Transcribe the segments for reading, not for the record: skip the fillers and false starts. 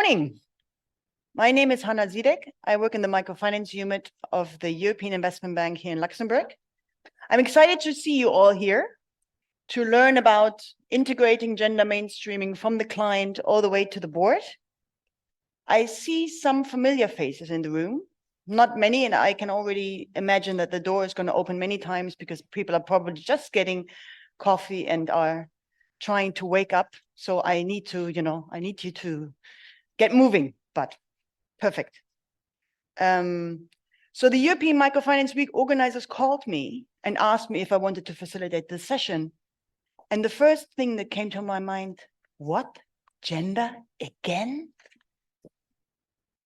morning. My name is Siedek. I work in the microfinance unit of the European Investment Bank here in Luxembourg. I'm excited to see you all here to learn about integrating gender mainstreaming from the client all the way to the board. I see some familiar faces in the room, not many, and I can already imagine that the door is going to open many times because people are probably just getting coffee and are trying to wake up. So I need to, I need you to get moving, but perfect. So the European Microfinance Week organizers called me and asked me if I wanted to facilitate this session. And the first thing that came to my mind, what? Gender again?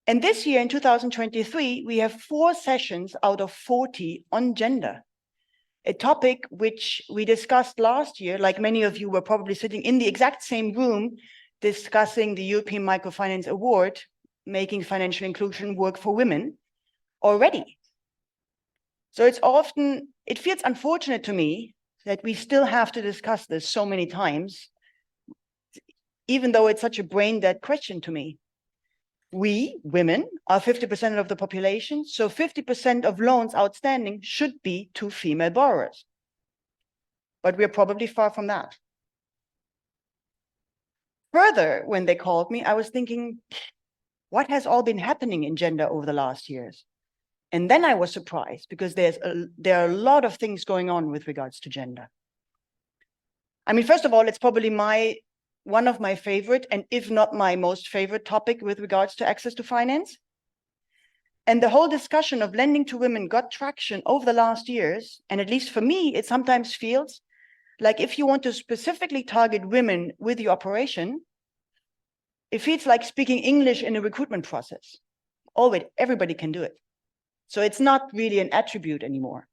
And this year in 2023, we have 4 sessions out of 40 on gender, a topic which we discussed last year, like many of you were probably sitting in the exact same room discussing the European Microfinance Award, making financial inclusion work for women already. So it feels unfortunate to me that we still have to discuss this so many times, even though it's such a brain-dead question to me. We, women, are 50% of the population, so 50% of loans outstanding should be to female borrowers. But we're probably far from that. Further, when they called me, I was thinking, what has all been happening in gender over the last years? And then I was surprised because there are a lot of things going on with regards to gender. I mean, first of all, it's probably one of my favorite, and if not my most favorite topic with regards to access to finance. And the whole discussion of lending to women got traction over the last years. And at least for me, it sometimes feels like if you want to specifically target women with your operation, it feels like speaking English in a recruitment process. Everybody can do it. So it's not really an attribute anymore.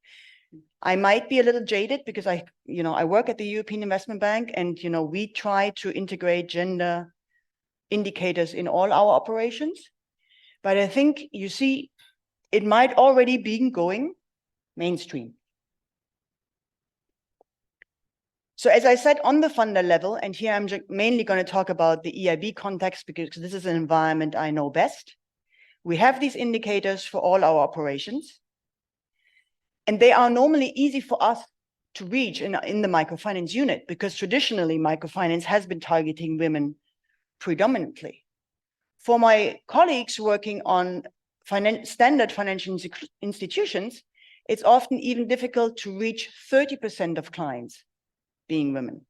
I might be a little jaded because I work at the European Investment Bank, and we try to integrate gender indicators in all our operations. But I think you see, it might already be going mainstream. So as I said, on the funder level, and here I'm mainly going to talk about the EIB context because this is an environment I know best. We have these indicators for all our operations, and they are normally easy for us to reach in the microfinance unit because traditionally microfinance has been targeting women predominantly. For my colleagues working on standard financial institutions, it's often even difficult to reach 30% of clients being women.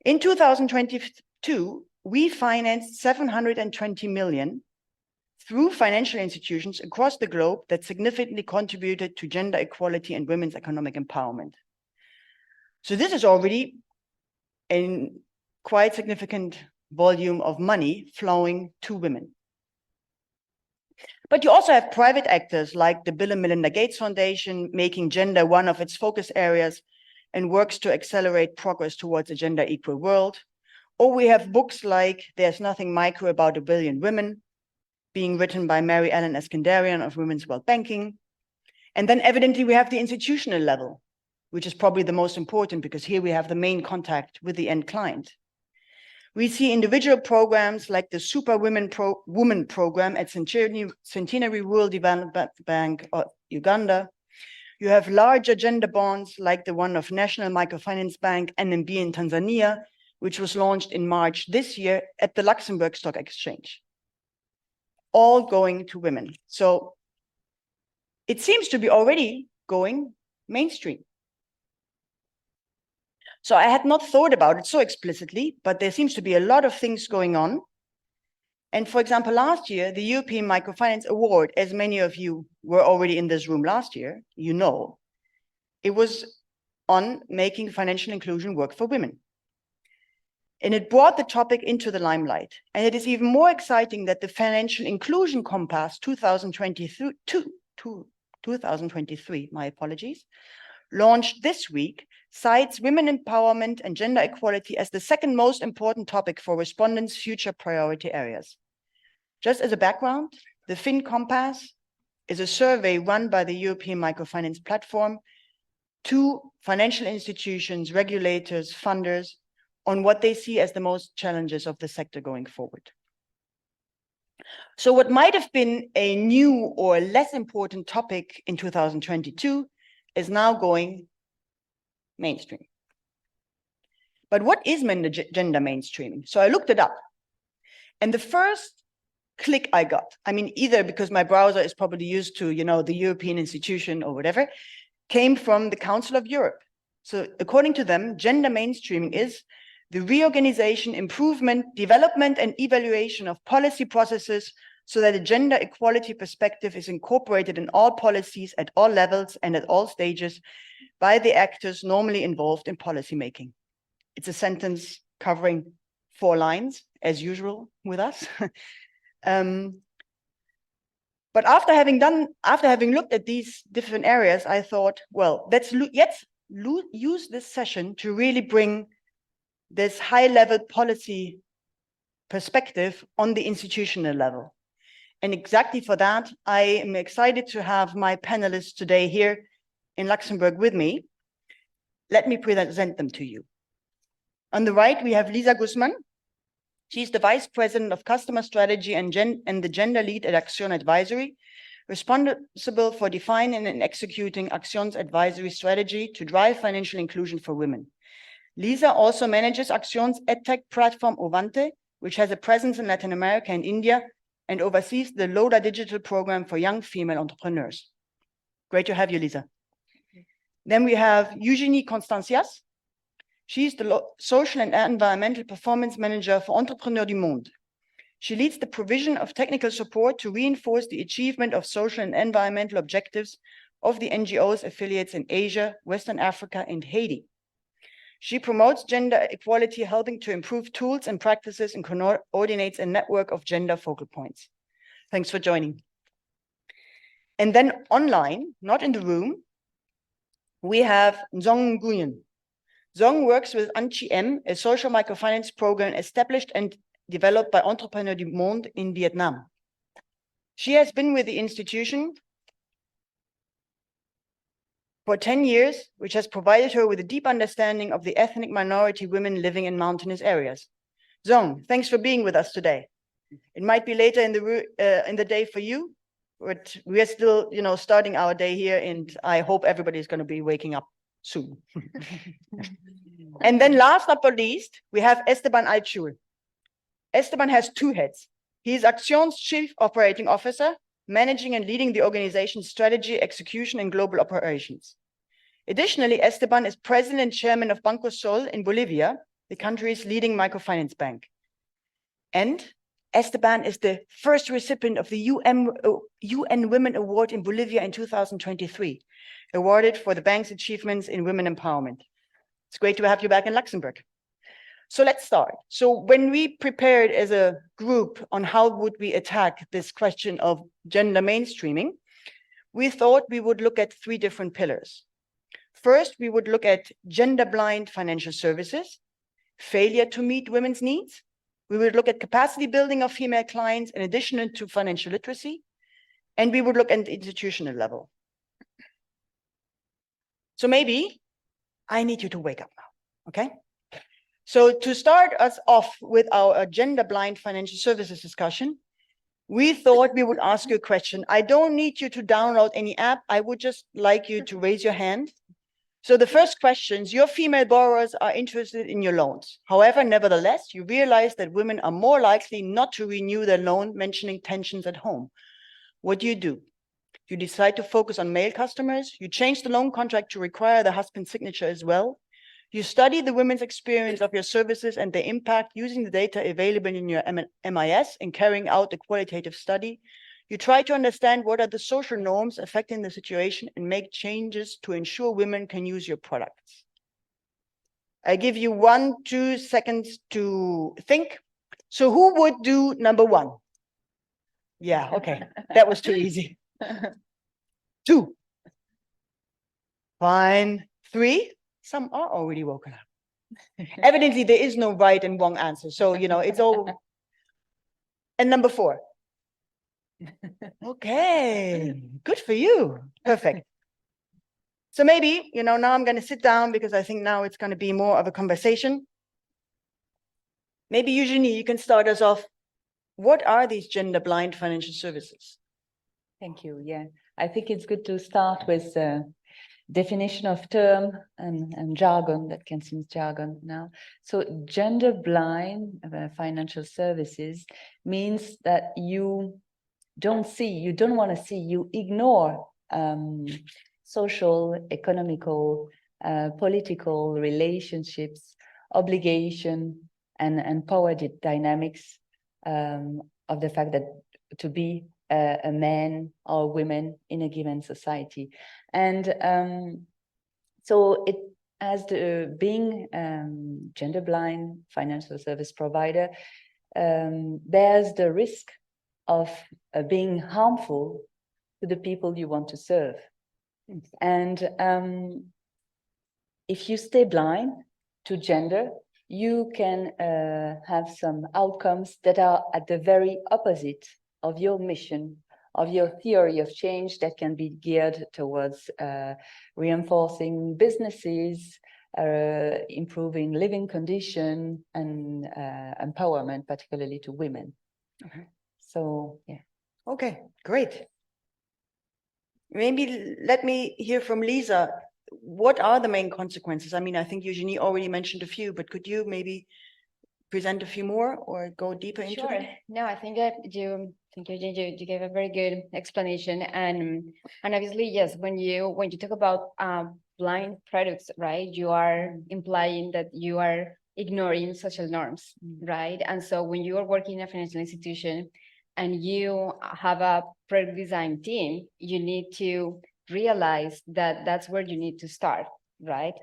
In 2022, we financed 720 million through financial institutions across the globe that significantly contributed to gender equality and women's economic empowerment. So this is already a quite significant volume of money flowing to women. But you also have private actors like the Bill and Melinda Gates Foundation making gender one of its focus areas and works to accelerate progress towards a gender equal world. Or we have books like There's Nothing Micro About a Billion Women, being written by Mary Ellen Eskandarian of Women's World Banking. And then evidently we have the institutional level, which is probably the most important because here we have the main contact with the end client. We see individual programs like the Super Women program at Centenary Rural Development Bank of Uganda. You have larger gender bonds like the one of National Microfinance Bank, NMB in Tanzania, which was launched in March this year at the Luxembourg Stock Exchange. All going to women. So it seems to be already going mainstream. So I had not thought about it so explicitly, but there seems to be a lot of things going on. And for example, last year, the European Microfinance Award, as many of you were already in this room last year, it was on making financial inclusion work for women. And it brought the topic into the limelight. And it is even more exciting that the Financial Inclusion Compass 2023, my apologies, launched this week, cites women empowerment and gender equality as the second most important topic for respondents' future priority areas. Just as a background, the Fin Compass is a survey run by the European Microfinance Platform to financial institutions, regulators, funders, on what they see as the most challenges of the sector going forward. So what might have been a new or less important topic in 2022 is now going mainstream. But what is gender mainstreaming? So I looked it up. And the first click I got, I mean, either because my browser is probably used to, the European institution or whatever, came from the Council of Europe. So according to them, gender mainstreaming is the reorganization, improvement, development, and evaluation of policy processes so that a gender equality perspective is incorporated in all policies at all levels and at all stages by the actors normally involved in policymaking. It's a sentence covering 4 lines, as usual with us. But after having looked at these different areas, I thought, well, let's use this session to really bring this high-level policy perspective on the institutional level. And exactly for that, I am excited to have my panelists today here in Luxembourg with me. Let me present them to you. On the right, we have Liza Guzman. She's the Vice President of Customer Strategy and the Gender Lead at Accion Advisory, responsible for defining and executing Accion's advisory strategy to drive financial inclusion for women. Liza also manages Accion's edtech platform Ovante, which has a presence in Latin America and India, and oversees the LODA digital program for young female entrepreneurs. Great to have you, Liza. Then we have Eugénie CONSTANCIAS. She's the Social and Environmental Performance Manager for Entrepreneurs du Monde. She leads the provision of technical support to reinforce the achievement of social and environmental objectives of the NGOs affiliates in Asia, Western Africa, and Haiti. She promotes gender equality, helping to improve tools and practices and coordinates a network of gender focal points. Thanks for joining. And then online, not in the room, we have Nguyen. Duong works with Accion, a social microfinance program established and developed by Entrepreneurs du Monde in Vietnam. She has been with the institution for 10 years, which has provided her with a deep understanding of the ethnic minority women living in mountainous areas. Duong, thanks for being with us today. It might be later in the day for you, but we are still, starting our day here, and I hope everybody is going to be waking up soon. And then last but not least, we have Esteban Altschul. Esteban has 2 heads. He is Accion's Chief Operating Officer, managing and leading the organization's strategy, execution, and global operations. Additionally, Esteban is President and Chairman of BancoSol in Bolivia, the country's leading microfinance bank. And Esteban is the first recipient of the UN Women Award in Bolivia in 2023, awarded for the bank's achievements in women empowerment. It's great to have you back in Luxembourg. So let's start. So when we prepared as a group on how would we attack this question of gender mainstreaming, we thought we would look at 3 different pillars. First, we would look at gender-blind financial services, failure to meet women's needs. We would look at capacity building of female clients in addition to financial literacy, and we would look at the institutional level. So maybe I need you to wake up now, okay? So to start us off with our gender-blind financial services discussion, we thought we would ask you a question. I don't need you to download any app. I would just like you to raise your hand. So the first question is, your female borrowers are interested in your loans. However, nevertheless, you realize that women are more likely not to renew their loan, mentioning tensions at home. What do? You decide to focus on male customers. You change the loan contract to require the husband's signature as well. You study the women's experience of your services and their impact using the data available in your MIS and carrying out a qualitative study. You try to understand what are the social norms affecting the situation and make changes to ensure women can use your products. I give you 1-2 seconds to think. So who would do number 1? Yeah, okay, that was too easy. 2. Fine. 3. Some are already woken up. Evidently, there is no right and wrong answer. So, it's all. And number 4. Okay, good for you. Perfect. So maybe, now I'm going to sit down because I think now it's going to be more of a conversation. Maybe Eugénie, you can start us off what are these gender blind financial services? Thank you. Yeah, I think it's good to start with definition of term and jargon that can seem jargon now. So gender blind financial services means that you don't see, you don't want to see, you ignore social, economical, political relationships, obligation, and power dynamics of the fact that to be a man or women in a given society. And so it, as the being gender blind financial service provider, there's the risk of being harmful to the people you want to serve. And if you stay blind to gender, you can have some outcomes that are at the very opposite of your mission, of your theory of change that can be geared towards reinforcing businesses, improving living condition, and empowerment, particularly to women. Okay. So, yeah. Okay, great. Maybe let me hear from Liza. What are the main consequences? I mean, I think Eugénie already mentioned a few, but could you maybe present a few more or go deeper into Sure. it? No, I think that you gave a very good explanation, and obviously, yes, when you talk about blind products, right, you are implying that you are ignoring social norms, right? And so when you are working in a financial institution and you have a product design team, you need to realize that that's where you need to start, right?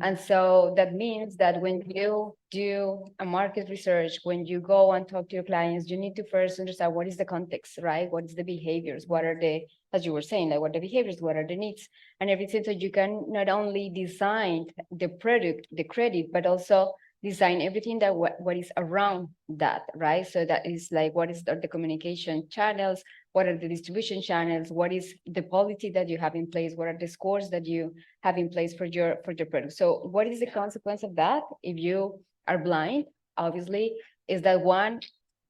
And so that means that when you do a market research, when you go and talk to your clients, you need to first understand what is the context, right? What is the behaviors? What are the, as you were saying, like what are the behaviors, what are the needs, and everything. So you can not only design the product, the credit, but also design everything that what is around that, right? So that is like, what is the communication channels? What are the distribution channels? What is the policy that you have in place? What are the scores that you have in place for your product? So what is the consequence of that? If you are blind, obviously, is that one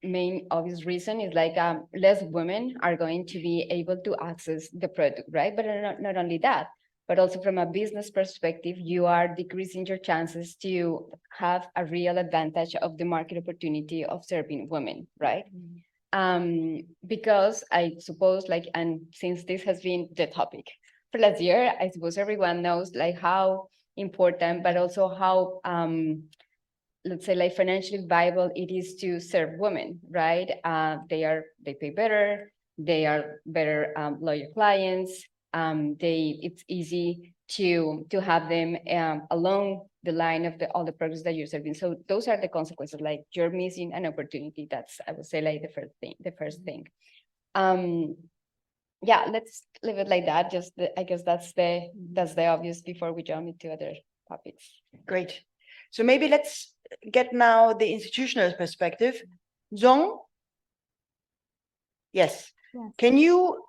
main obvious reason is like less women are going to be able to access the product, right? But not only that, but also from a business perspective, you are decreasing your chances to have a real advantage of the market opportunity of serving women, right? Because I suppose, like, and since this has been the topic for last year, I suppose everyone knows like how important, but also how, let's say, like financially viable it is to serve women, right? They pay better, they are better loyal clients. It's easy to have them along the line of all the products that you're serving. So those are the consequences, like you're missing an opportunity. That's, I would say, like the first thing. Yeah, let's leave it like that. I guess that's the obvious before we jump into other topics. Great. So maybe let's get now the institutional perspective. Duong? Yes. Can you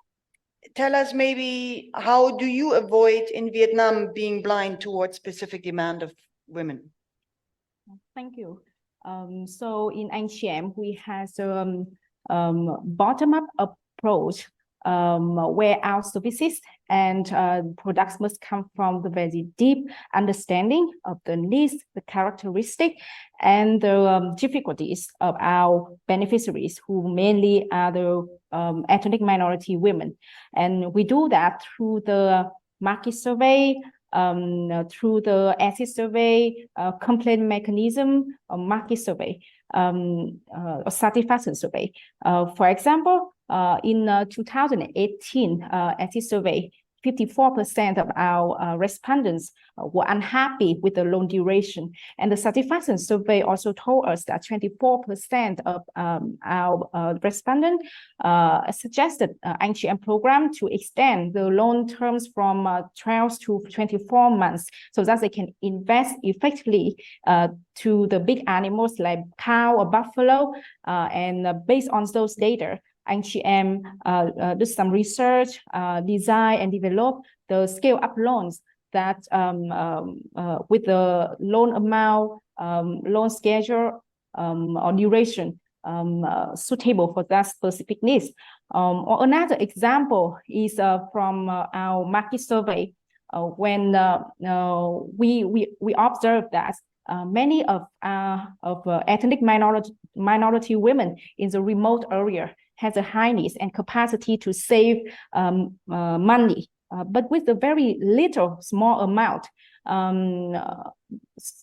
tell us maybe how do you avoid in Vietnam being blind towards specific demand of women? Thank you. So in Accion, we have bottom-up approach where our services and products must come from the very deep understanding of the needs, the characteristic, and the difficulties of our beneficiaries, who mainly are the ethnic minority women. And we do that through the market survey, through the exit survey, complaint mechanism, market survey, satisfaction survey. For example, in 2018 exit survey, 54% of our respondents were unhappy with the loan duration. And the satisfaction survey also told us that 24% of our respondents suggested Accion program to extend the loan terms from 12 to 24 months so that they can invest effectively to the big animals like cow or buffalo. And based on those data, Accion do some research, design and develop the scale-up loans that with the loan amount, loan schedule, or duration suitable for that specific needs. Or another example is from our market survey, when we observed that many of ethnic minority women in the remote area has a high needs and capacity to save money, but with a very little small amount.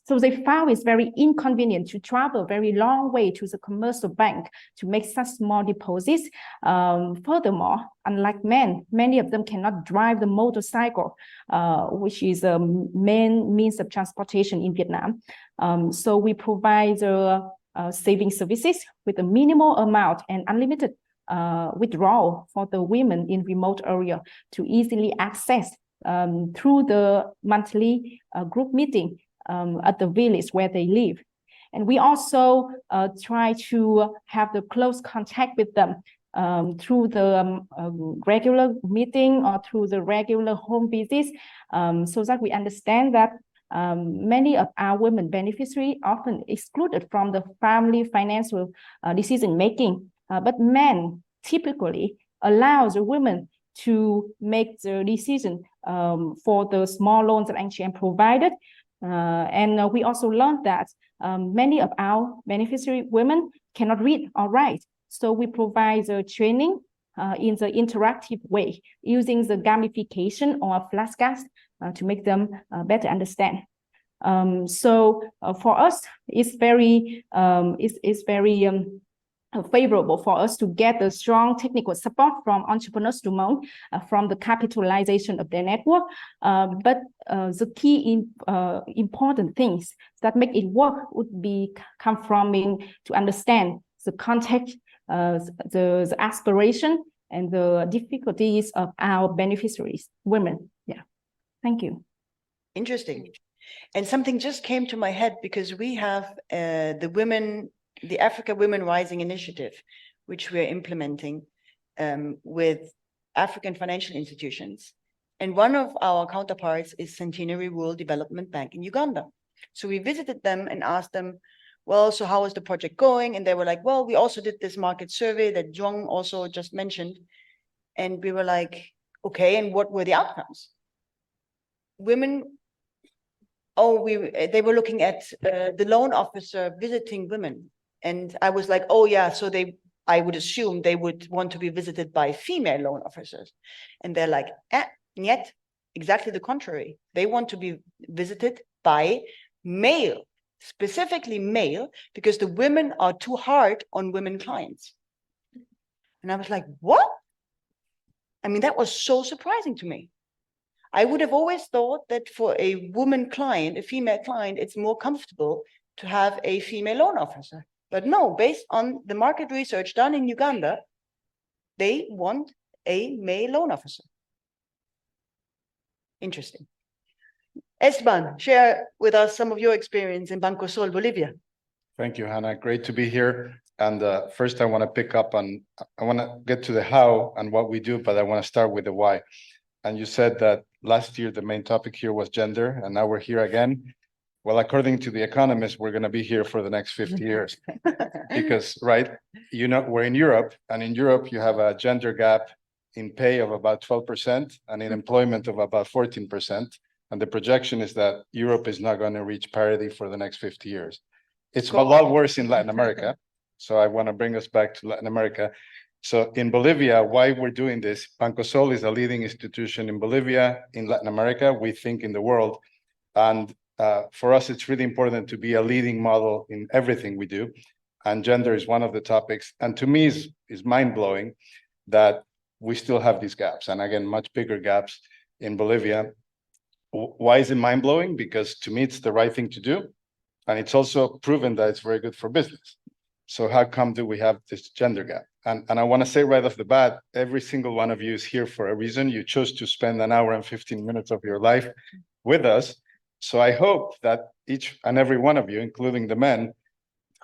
So they found it's very inconvenient to travel a very long way to the commercial bank to make such small deposits. Furthermore, unlike men, many of them cannot drive the motorcycle, which is a main means of transportation in Vietnam. So we provide saving services with a minimal amount and unlimited withdrawal for the women in remote area to easily access through the monthly group meeting at the village where they live. And we also try to have the close contact with them through the regular meeting or through the regular home visits, so that we understand that many of our women beneficiaries often excluded from the family financial decision making, but men typically allow the women to make the decision for the small loans that Accion provided. And we also learned that many of our beneficiary women cannot read or write. So we provide the training in the interactive way using the gamification or flashcards to make them better understand. So for us, it's very favorable for us to get the strong technical support from entrepreneurs Duong, from the capitalization of their network. But the key important things that make it work would be come from to understand the context, the aspiration, and the difficulties of our beneficiaries, women. Yeah, thank you. Interesting. And something just came to my head because we have the Africa Women Rising Initiative, which we're implementing with African financial institutions. And one of our counterparts is Centenary Rural Development Bank in Uganda. So we visited them and asked them, well, so how is the project going? And they were like, well, we also did this market survey that Duong also just mentioned. And we were like, okay, and what were the outcomes? Women, they were looking at the loan officer visiting women. And I was like, oh yeah, so I would assume they would want to be visited by female loan officers. And they're like, yet exactly the contrary. They want to be visited by male, specifically male, because the women are too hard on women clients. And I was like, what? I mean, that was so surprising to me. I would have always thought that for a woman client, a female client, it's more comfortable to have a female loan officer. But no, based on the market research done in Uganda, they want a male loan officer. Interesting. Esteban, share with us some of your experience in BancoSol, Bolivia. Thank you, Hannah. Great to be here. And first, I want to pick up on, I want to get to the how and what we do, but I want to start with the why. And you said that last year, the main topic here was gender, and now we're here again. Well, according to The Economist, we're going to be here for the next 50 years. Because, right, you know, we're in Europe, and in Europe, you have a gender gap in pay of about 12% and in employment of about 14%. And the projection is that Europe is not going to reach parity for the next 50 years. It's a lot worse in Latin America. So I want to bring us back to Latin America. So in Bolivia, why we're doing this, BancoSol is a leading institution in Bolivia, in Latin America, we think in the world. And for us, it's really important to be a leading model in everything we do. And gender is one of the topics. And to me, is mind-blowing that we still have these gaps. And again, much bigger gaps in Bolivia. Why is it mind-blowing? Because to me, it's the right thing to do. And it's also proven that it's very good for business. So how come do we have this gender gap? And I want to say right off the bat, every single one of you is here for a reason. You chose to spend an hour and 15 minutes of your life with us. So I hope that each and every one of you, including the men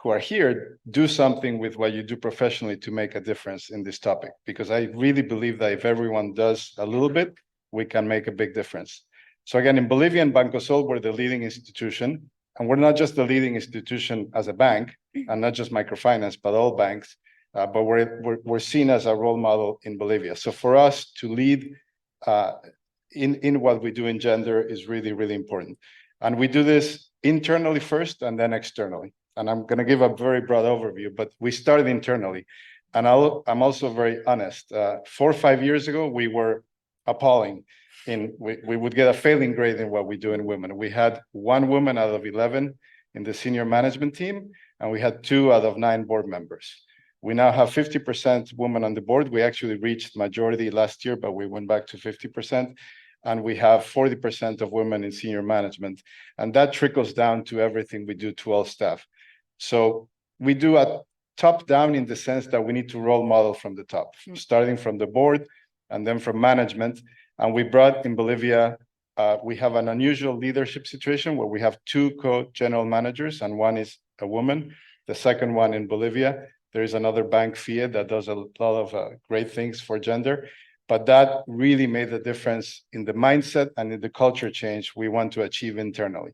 who are here, do something with what you do professionally to make a difference in this topic. Because I really believe that if everyone does a little bit, we can make a big difference. So again, in Bolivia and BancoSol, we're the leading institution. and we're not just the leading institution as a bank, and not just microfinance, but all banks, but we're seen as a role model in Bolivia. So for us to lead in what we do in gender is really, really important. And we do this internally first and then externally. And I'm going to give a very broad overview, but we started internally. And I'm also very honest. 4 or 5 years ago, we were appalling. We would get a failing grade in what we do in women. We had 1 woman out of 11 in the senior management team, and we had 2 out of 9 board members. We now have 50% women on the board. We actually reached majority last year, but we went back to 50%. And we have 40% of women in senior management. And that trickles down to everything we do to all staff. So we do a top down in the sense that we need to role model from the top, starting from the board and then from management. And we brought in Bolivia, we have an unusual leadership situation where we have 2 co-general managers and 1 is a woman. The second one in Bolivia, there is another bank, FIE, that does a lot of great things for gender. But that really made a difference in the mindset and in the culture change we want to achieve internally.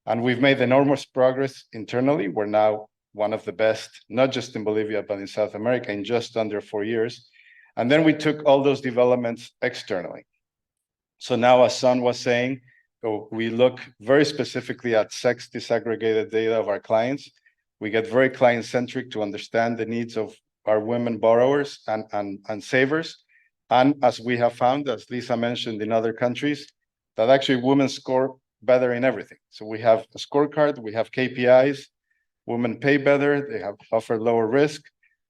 And we've made enormous progress internally. We're now one of the best, not just in Bolivia, but in South America in just under 4 years. And then we took all those developments externally. So now, as Son was saying, we look very specifically at sex disaggregated data of our clients. We get very client-centric to understand the needs of our women borrowers and savers. And as we have found, as Liza mentioned in other countries, that actually women score better in everything. So we have a scorecard, we have KPIs, women pay better, they have offer lower risk.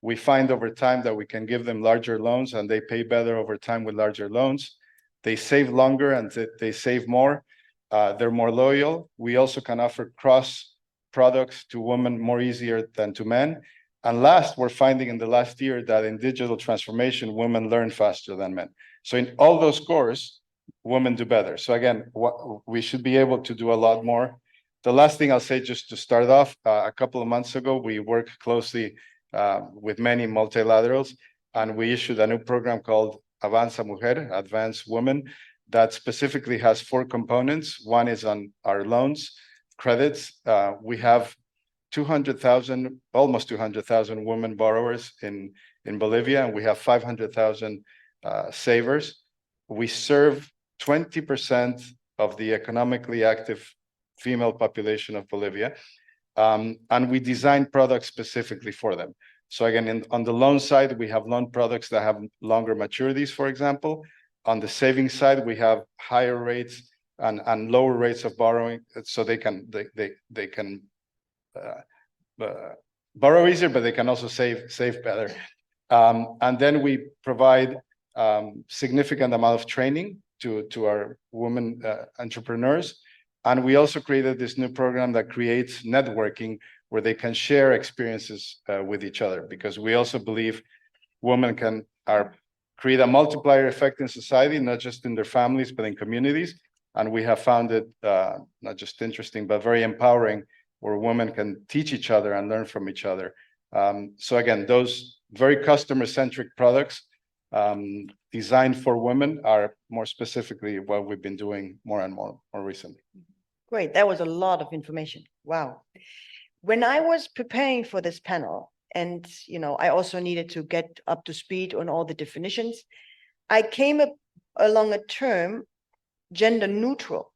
We find over time that we can give them larger loans and they pay better over time with larger loans. They save longer and they save more. They're more loyal. We also can offer cross products to women more easier than to men. And last, we're finding in the last year that in digital transformation, women learn faster than men. So in all those scores, women do better. So again, we should be able to do a lot more. The last thing I'll say, just to start off, a couple of months ago, we worked closely with many multilaterals, and we issued a new program called Avanza Mujer, Advanced Women, that specifically has 4 components. One is on our loans, credits. We have 200,000, almost 200,000 women borrowers in Bolivia, and we have 500,000 savers. We serve 20% of the economically active female population of Bolivia, and we design products specifically for them. So again, on the loan side, we have loan products that have longer maturities, for example. On the savings side, we have higher rates and lower rates of borrowing, so they can borrow easier, but they can also save better. And then we provide significant amount of training to our women entrepreneurs. And we also created this new program that creates networking where they can share experiences with each other, because we also believe women can create a multiplier effect in society, not just in their families, but in communities. And we have found it not just interesting, but very empowering, where women can teach each other and learn from each other. So again, those very customer-centric products designed for women are more specifically what we've been doing more and more recently. Great, that was a lot of information. Wow. When I was preparing for this panel, and I also needed to get up to speed on all the definitions, I came along a term, gender neutral.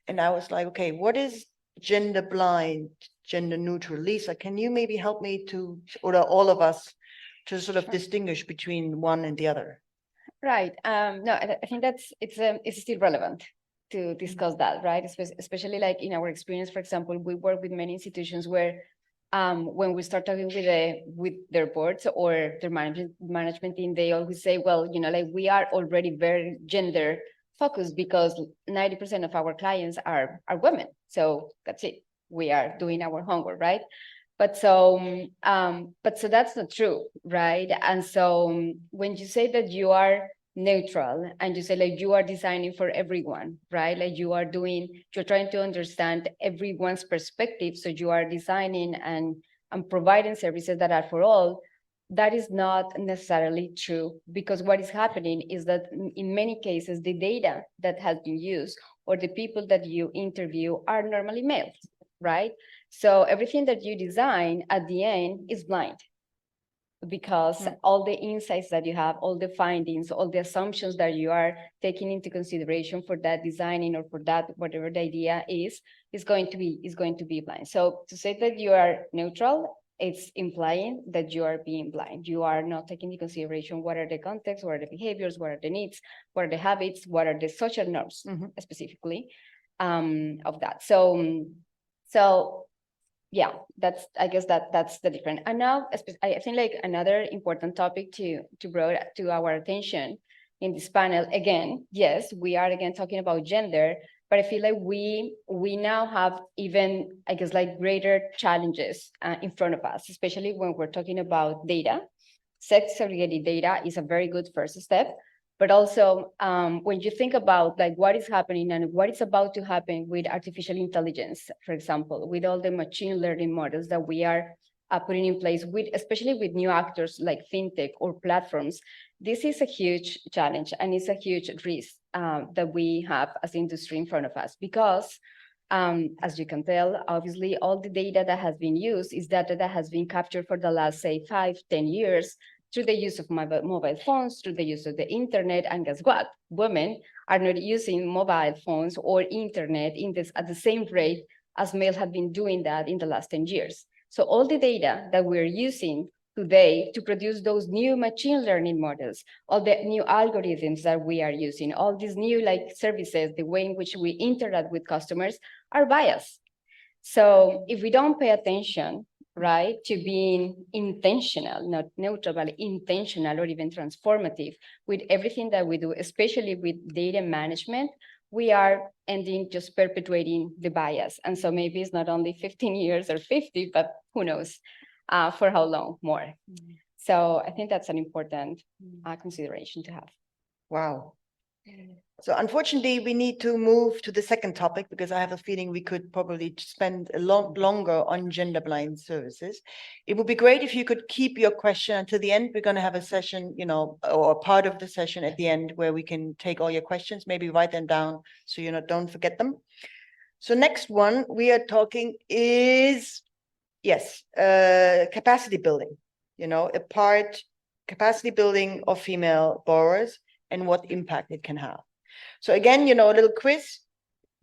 And I was like, okay, what is gender blind, gender neutral? Liza, can you maybe help me or all of us, to sort of distinguish between one and the other? Right. No, I think it's still relevant to discuss that, right? Especially like in our experience, for example, we work with many institutions where when we start talking with their boards or their management team, they always say, well, like we are already very gender focused because 90% of our clients are women. So that's it. We are doing our homework, right? But so that's not true, right? And so when you say that you are neutral and you say like you are designing for everyone, right? Like you're trying to understand everyone's perspective. So you are designing and providing services that are for all. That is not necessarily true, because what is happening is that in many cases, the data that has been used or the people that you interview are normally males, right? So everything that you design at the end is blind, because all the insights that you have, all the findings, all the assumptions that you are taking into consideration for that designing or for that whatever the idea is going to be blind. So to say that you are neutral, it's implying that you are being blind. You are not taking into consideration what are the contexts, what are the behaviors, what are the needs, what are the habits, what are the social norms specifically of that. So yeah, I guess that's the difference. And now I think like another important topic to bring to our attention in this panel, again, yes, we are again talking about gender, but I feel like we now have even, I guess, like greater challenges in front of us, especially when we're talking about data. Sex segregated data is a very good first step, but also when you think about like what is happening and what is about to happen with artificial intelligence, for example, with all the machine learning models that we are putting in place, with especially with new actors like fintech or platforms, this is a huge challenge and it's a huge risk that we have as industry in front of us, because as you can tell, obviously all the data that has been used is data that has been captured for the last, say, 5-10 years through the use of mobile phones, through the use of the internet. And guess what? Women are not using mobile phones or internet at the same rate as males have been doing that in the last 10 years. So all the data that we're using today to produce those new machine learning models, all the new algorithms that we are using, all these new like services, the way in which we interact with customers are biased. So if we don't pay attention, right, to being intentional, not neutral, but intentional or even transformative with everything that we do, especially with data management, we are ending just perpetuating the bias. And so maybe it's not only 15 years or 50, but who knows for how long more. So I think that's an important consideration to have. Wow. So unfortunately, we need to move to the second topic, because I have a feeling we could probably spend a lot longer on gender blind services. It would be great if you could keep your question until the end. We're going to have a session, you know, or part of the session at the end where we can take all your questions, maybe write them down so you don't forget them. So next one we are talking is, yes, capacity building, you know, capacity building of female borrowers and what impact it can have. So again, you know, a little quiz,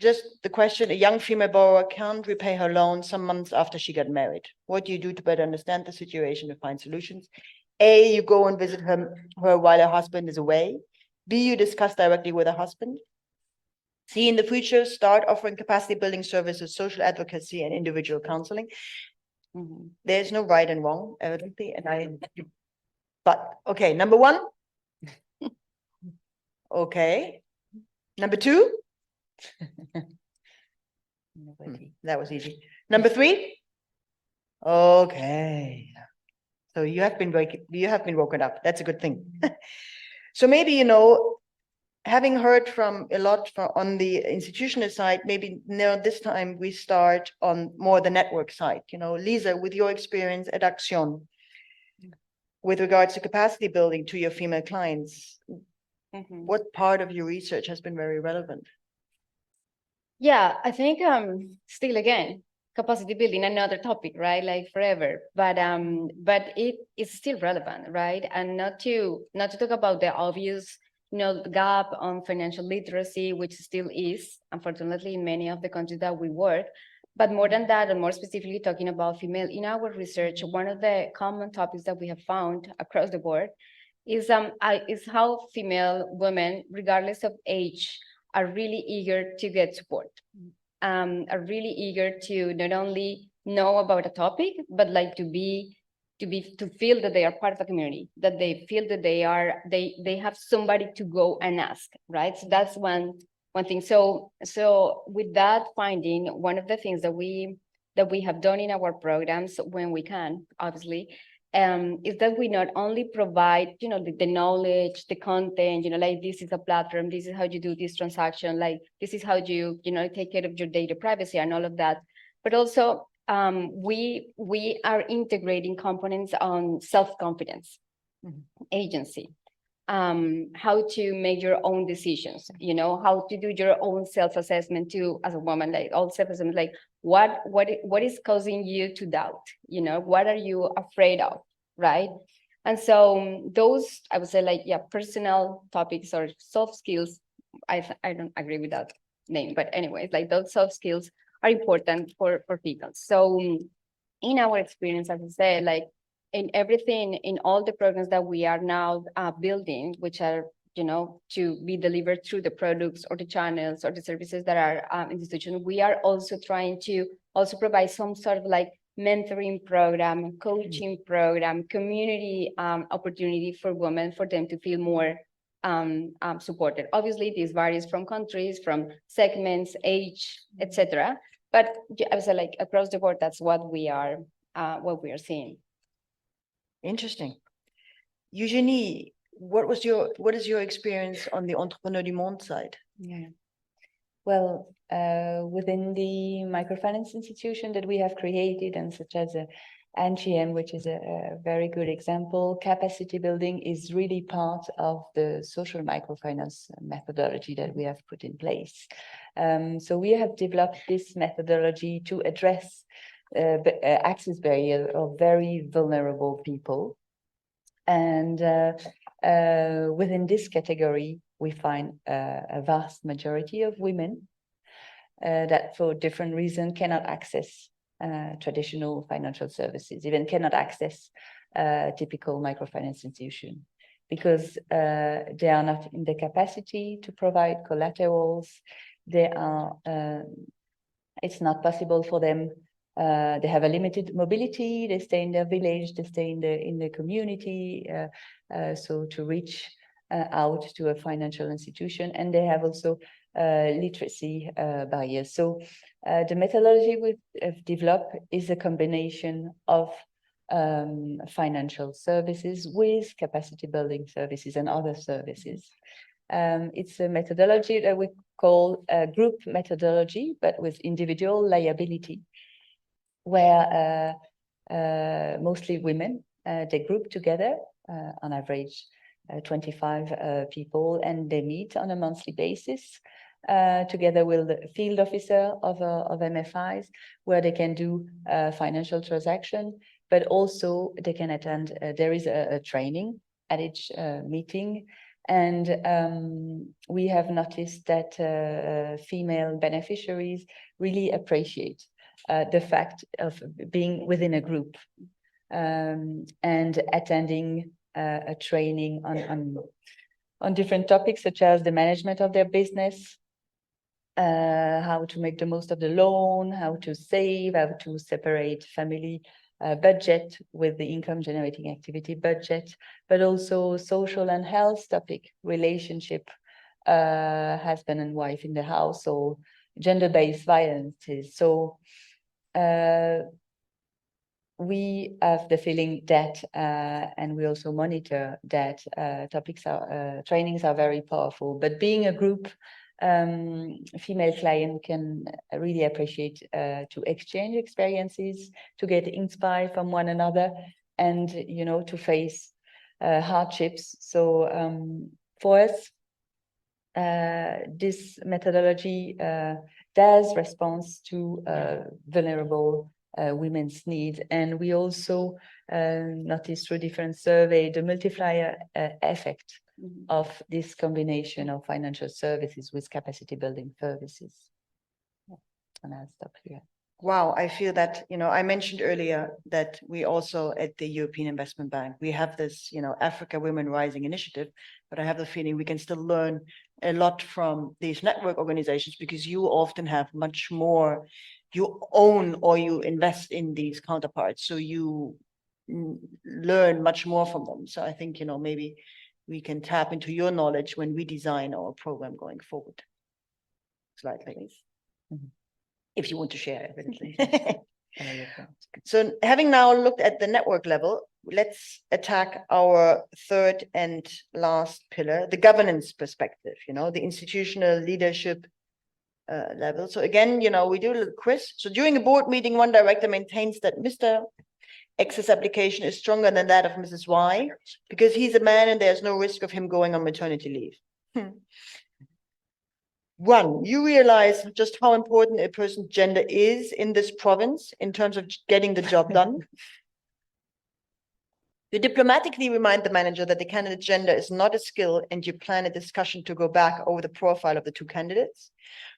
just the question: a young female borrower can't repay her loan some months after she got married. What do you do to better understand the situation and find solutions? A, you go and visit her while her husband is away. B, you discuss directly with her husband. C, in the future, start offering capacity building services, social advocacy, and individual counseling. There's no right and wrong, evidently, but okay, number one. Okay. Number two. That was easy. Number three. Okay. So you have been woken up. That's a good thing. So maybe, you know, having heard from a lot on the institutional side, maybe now this time we start on more the network side. You know, Liza, with your experience at Accion, with regards to capacity building to your female clients, what part of your research has been very relevant? Yeah, I think still again, capacity building, another topic, right? Like forever, but it is still relevant, right? And not to talk about the obvious, you know, gap on financial literacy, which still is, unfortunately, in many of the countries that we work. But more than that, and more specifically talking about female, in our research, one of the common topics that we have found across the board is how female women, regardless of age, are really eager to get support, are really eager to not only know about a topic, but like to feel that they are part of a community, that they feel that they have somebody to go and ask, right? So that's one thing. So with that finding, one of the things that we have done in our programs when we can, obviously, is that we not only provide, you know, the knowledge, the content, you know, like this is a platform, this is how you do this transaction, like this is how you know, take care of your data privacy and all of that, but also we are integrating components on self-confidence, agency, how to make your own decisions, you know, how to do your own self-assessment too as a woman, like all self-assessment, like what is causing you to doubt, you know, what are you afraid of, right? And so those, I would say, like, yeah, personal topics or soft skills, I don't agree with that name, but anyways, like those soft skills are important for people. So in our experience, as I said, like in everything, in all the programs that we are now building, which are, you know, to be delivered through the products or the channels or the services that are in the institution, we are also trying to also provide some sort of like mentoring program, coaching program, community opportunity for women, for them to feel more supported. Obviously, this varies from countries, from segments, age, etc. But I was like across the board, that's what we are seeing. Interesting. Eugénie, what is your experience on the Entrepreneur du Monde side? Yeah. Well, within the microfinance institution that we have created, and such as Accion, which is a very good example, capacity building is really part of the social microfinance methodology that we have put in place. So we have developed this methodology to address access barrier of very vulnerable people. And within this category, we find a vast majority of women that for different reasons cannot access traditional financial services, even cannot access typical microfinance institution, because they are not in the capacity to provide collaterals. They are, it's not possible for them. They have a limited mobility. They stay in their village. They stay in the community. So to reach out to a financial institution, and they have also literacy barriers. So the methodology we've developed is a combination of financial services with capacity building services and other services. It's a methodology that we call a group methodology, but with individual liability, where mostly women, they group together, on average 25 people, and they meet on a monthly basis together with the field officer of MFIs, where they can do financial transaction, but also they can attend, there is a training at each meeting. And we have noticed that female beneficiaries really appreciate the fact of being within a group and attending a training on different topics, such as the management of their business, how to make the most of the loan, how to save, how to separate family budget with the income generating activity budget, but also social and health topic, relationship, husband and wife in the household, gender-based violences. So we have the feeling that, and we also monitor that trainings are very powerful, but being a group, female client can really appreciate to exchange experiences, to get inspired from one another, and, you know, to face hardships. So for us, this methodology does response to vulnerable women's needs. And we also noticed through different surveys the multiplier effect of this combination of financial services with capacity building services. Yeah. And I'll stop here. Wow, I feel that, you know, I mentioned earlier that we also at the European Investment Bank, we have this, you know, Africa Women Rising initiative, but I have the feeling we can still learn a lot from these network organizations, because you often have much more you own or you invest in these counterparts. So you learn much more from them. So I think, you know, maybe we can tap into your knowledge when we design our program going forward. Slightly. If you want to share everything. So having now looked at the network level, let's attack our third and last pillar, the governance perspective, you know, the institutional leadership level. So again, you know, we do a little quiz. So during a board meeting, one director maintains that Mr. X's application is stronger than that of Mrs. Y because he's a man and there's no risk of him going on maternity leave. One, you realize just how important a person's gender is in this province in terms of getting the job done. You diplomatically remind the manager that the candidate's gender is not a skill and you plan a discussion to go back over the profile of the two candidates.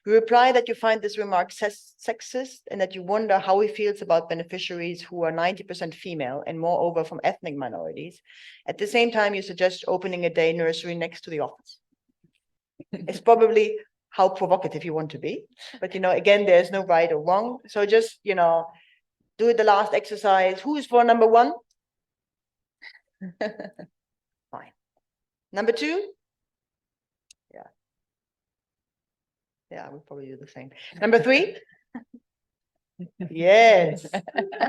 You reply that you find this remark sexist and that you wonder how he feels about beneficiaries who are 90% female and moreover from ethnic minorities. At the same time, you suggest opening a day nursery next to the office. It's probably how provocative you want to be, but again, there's no right or wrong. So just, do it the last exercise. Who's for number one? Fine. Number two? Yeah, we'll probably do the same. Number three? Yes,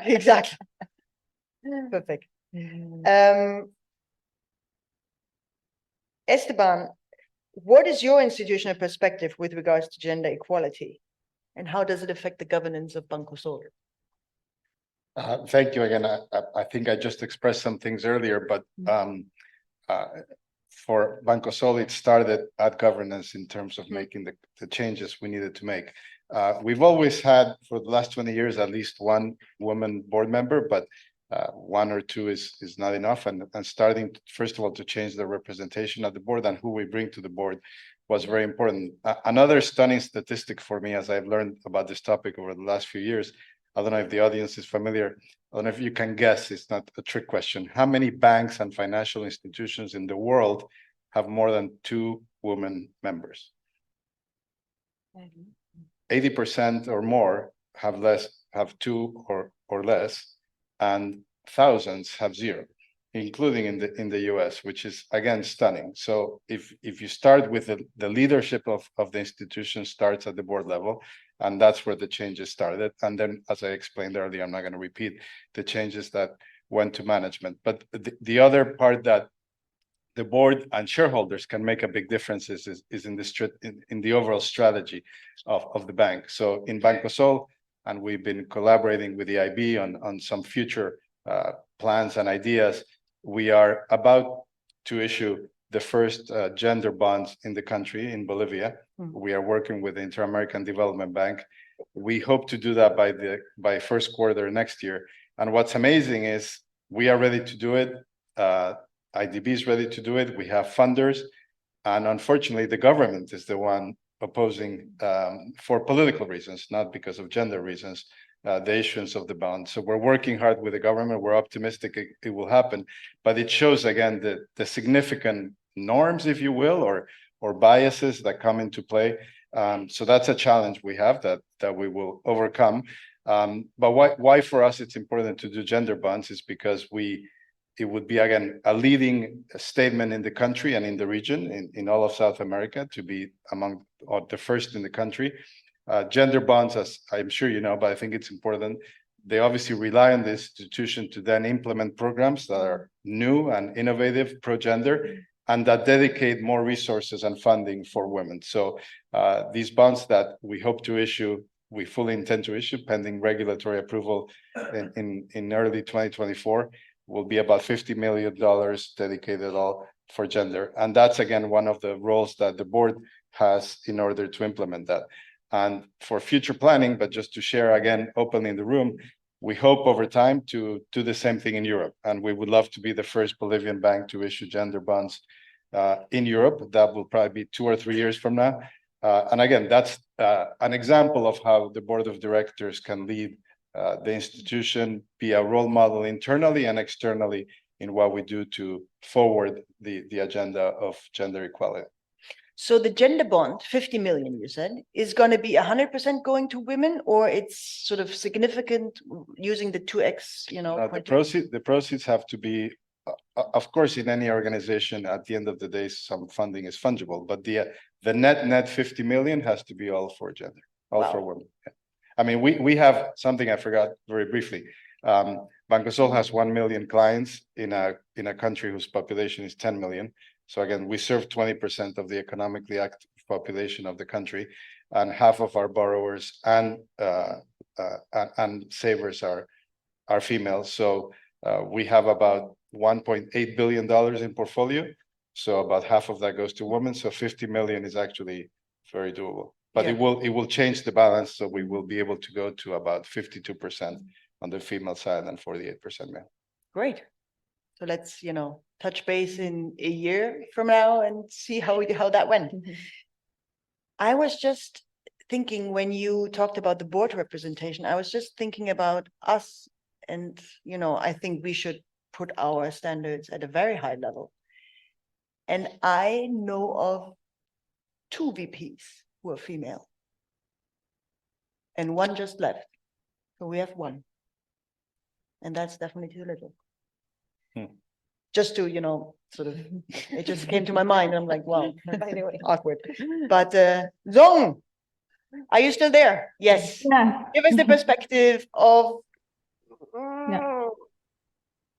exactly. Perfect. Esteban, what is your institutional perspective with regards to gender equality? And how does it affect the governance of BancoSol? Thank you again. I think I just expressed some things earlier, but for BancoSol, it started at governance in terms of making the changes we needed to make. We've always had, for the last 20 years, at least one woman board member, but one or two is not enough. And starting, first of all, to change the representation of the board and who we bring to the board was very important. Another stunning statistic for me, as I've learned about this topic over the last few years, I don't know if the audience is familiar. I don't know if you can guess, it's not a trick question. How many banks and financial institutions in the world have more than 2 women members? 80% or more have 2 or less, and thousands have 0, including in the US, which is again stunning. So if you start with the leadership of the institution starts at the board level, and that's where the changes started. And then, as I explained earlier, I'm not going to repeat the changes that went to management. But the other part that the board and shareholders can make a big difference is in the overall strategy of the bank. So in BancoSol, and we've been collaborating with the IB on some future plans and ideas, we are about to issue the first gender bonds in the country, in Bolivia. We are working with the Inter-American Development Bank. We hope to do that by first quarter next year. And what's amazing is we are ready to do it. IDB is ready to do it. We have funders. And unfortunately, the government is the one opposing for political reasons, not because of gender reasons, the issuance of the bond. So we're working hard with the government. We're optimistic it will happen. But it shows, again, the significant norms, if you will, or biases that come into play. So that's a challenge we have that we will overcome. But why for us it's important to do gender bonds is because it would be, again, a leading statement in the country and in the region, in all of South America, to be among the first in the country. Gender bonds, as I'm sure you know, but I think it's important, they obviously rely on the institution to then implement programs that are new and innovative, pro-gender, and that dedicate more resources and funding for women. So these bonds that we hope to issue, we fully intend to issue pending regulatory approval in early 2024, will be about $50 million dedicated all for gender. And that's, again, one of the roles that the board has in order to implement that. And for future planning, but just to share again openly in the room, we hope over time to do the same thing in Europe. And we would love to be the first Bolivian bank to issue gender bonds in Europe. That will probably be 2 or 3 years from now. And again, that's an example of how the board of directors can lead the institution, be a role model internally and externally in what we do to forward the agenda of gender equality. So the gender bond, 50 million, you said, is going to be 100% going to women, or it's sort of significant using the 2x, the proceeds have to be, of course, in any organization, at the end of the day, some funding is fungible, but the net 50 million has to be all for gender, all for women. Yeah. I mean, we have something I forgot very briefly. BancoSol has 1 million clients in a country whose population is 10 million. So again, we serve 20% of the economically active population of the country, and half of our borrowers and savers are females. So We have about $1.8 billion in portfolio. So about half of that goes to women. So 50 million is actually very doable. But Yeah. it will change the balance. So we will be able to go to about 52% on the female side and 48% male. Great. So let's, touch base in a year from now and see how that went. I was just thinking when you talked about the board representation, I was just thinking about us and, I think we should put our standards at a very high level. And I know of 2 VPs who are female. And 1 just left. So we have 1. And that's definitely too little. Just to, sort of, it just came to my mind. I'm like, wow, By the way. awkward. But Duong, are you still there? Yes. Yeah. Give us the perspective of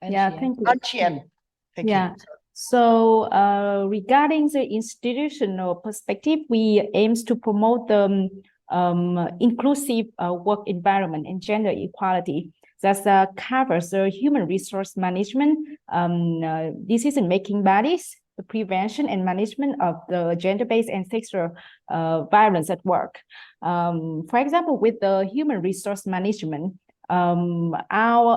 Yeah, thank you. Accion. Thank Yeah. you. So regarding the institutional perspective, we aims to promote the inclusive work environment and gender equality that covers the human resource management, decision-making bodies, the prevention and management of the gender-based and sexual violence at work. For example, with the human resource management, our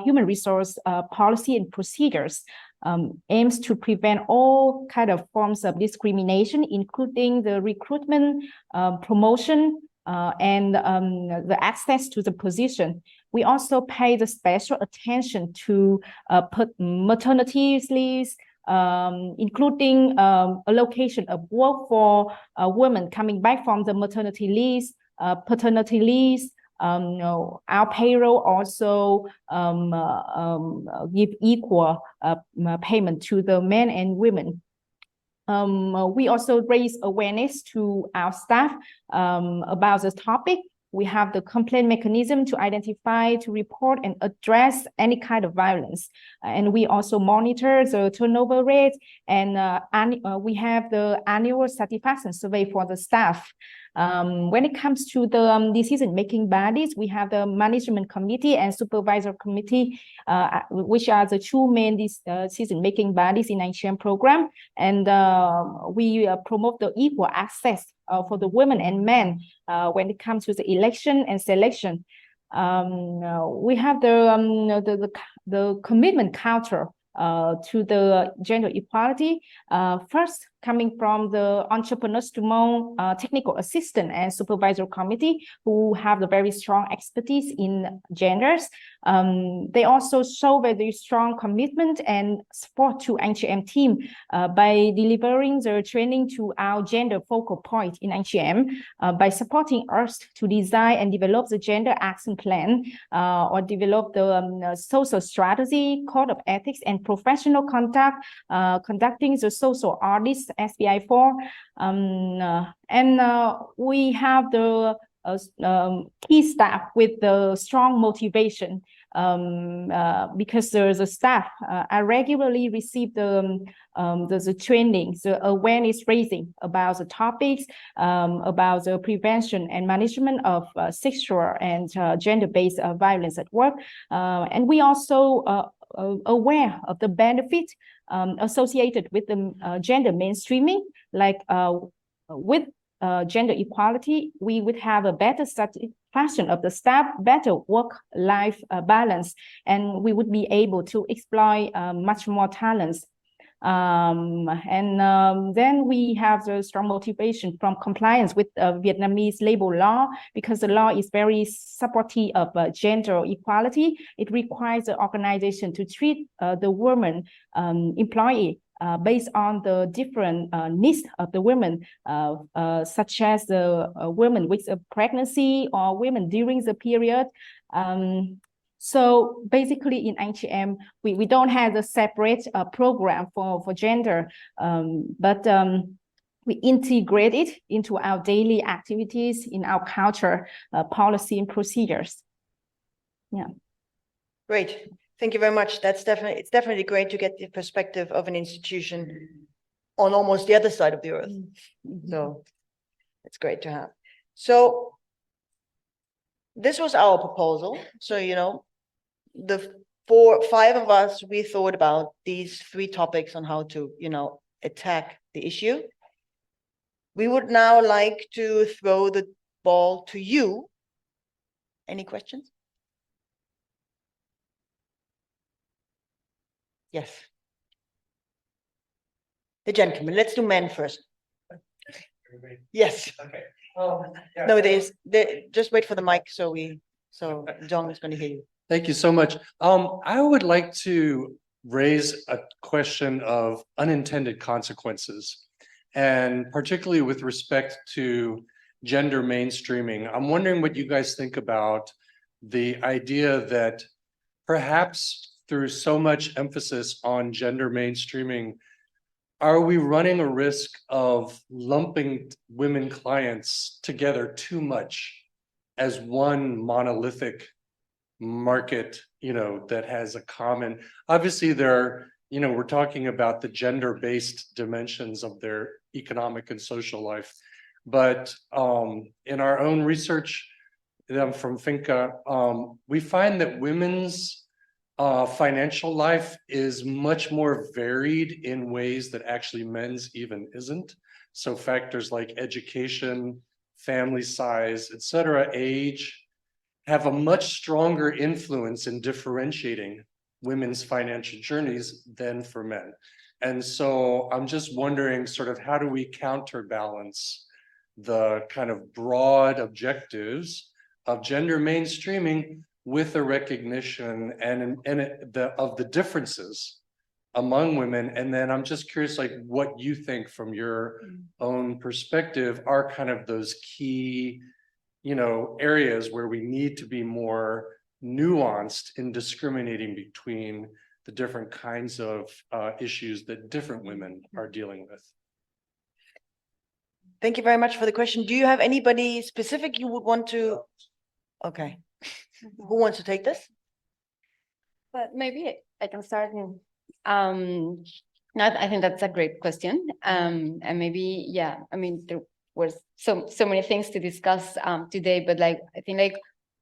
human resource policy and procedures aims to prevent all kind of forms of discrimination, including the recruitment, promotion, and the access to the position. We also pay the special attention to maternity leaves, including allocation of work for women coming back from the maternity leaves, paternity leaves. Our payroll also give equal payment to the men and women. We also raise awareness to our staff about this topic. We have the complaint mechanism to identify, to report, and address any kind of violence. And we also monitor the turnover rate, and we have the annual satisfaction survey for the staff. When it comes to the decision-making bodies, we have the management committee and supervisor committee, which are the 2 main decision-making bodies in Accion program. And we promote the equal access for the women and men when it comes to the election and selection. We have the commitment culture to the gender equality, first coming from the Entrepreneurs Dumont technical assistant and supervisor committee, who have the very strong expertise in genders. They also show very strong commitment and support to Accion team by delivering the training to our gender focal point in Accion, by supporting us to design and develop the gender action plan, or develop the social strategy, code of ethics, and professional conduct, conducting the social audits, SBI4. And we have the key staff with the strong motivation, because the staff I regularly receive the training, the awareness raising about the topics, about the prevention and management of sexual and gender-based violence at work. And we also aware of the benefit associated with the gender mainstreaming, like with gender equality, we would have a better satisfaction of the staff, better work-life balance, and we would be able to exploit much more talents. Then we have the strong motivation from compliance with Vietnamese labor law, because the law is very supportive of gender equality. It requires the organization to treat the woman employee based on the different needs of the women, such as the women with a pregnancy or women during the period. So basically in Accion, we don't have a separate program for gender, but we integrate it into our daily activities, in our culture, policy and procedures. Yeah. Great. Thank you very much. It's definitely great to get the perspective of an institution on almost the other side of the earth. So it's great to have. So this was our proposal. So, the five of us, we thought about these 3 topics on how to, attack the issue. We would now like to throw the ball to you. Any questions? Yes. The gentleman. Let's do men first. Yes. Okay. No, just wait for the mic so Duong is going to hear you. Thank you so much. I would like to raise a question of unintended consequences, and particularly with respect to gender mainstreaming. I'm wondering what you guys think about the idea that perhaps through so much emphasis on gender mainstreaming, are we running a risk of lumping women clients together too much as one monolithic market, that has a common, obviously we're talking about the gender-based dimensions of their economic and social life. But in our own research from Finca, we find that women's financial life is much more varied in ways that actually men's even isn't. So factors like education, family size, etc., age, have a much stronger influence in differentiating women's financial journeys than for men. And so I'm just wondering sort of how do we counterbalance the kind of broad objectives of gender mainstreaming with a recognition of the differences among women. And then I'm just curious, like what you think from your own perspective are kind of those key areas where we need to be more nuanced in discriminating between the different kinds of issues that different women are dealing with. Thank you very much for the question. Do you have anybody specific you would want to? Okay. Who wants to take this? But maybe I can start. No, I think that's a great question. And maybe, yeah, I mean, there was so many things to discuss today, but I think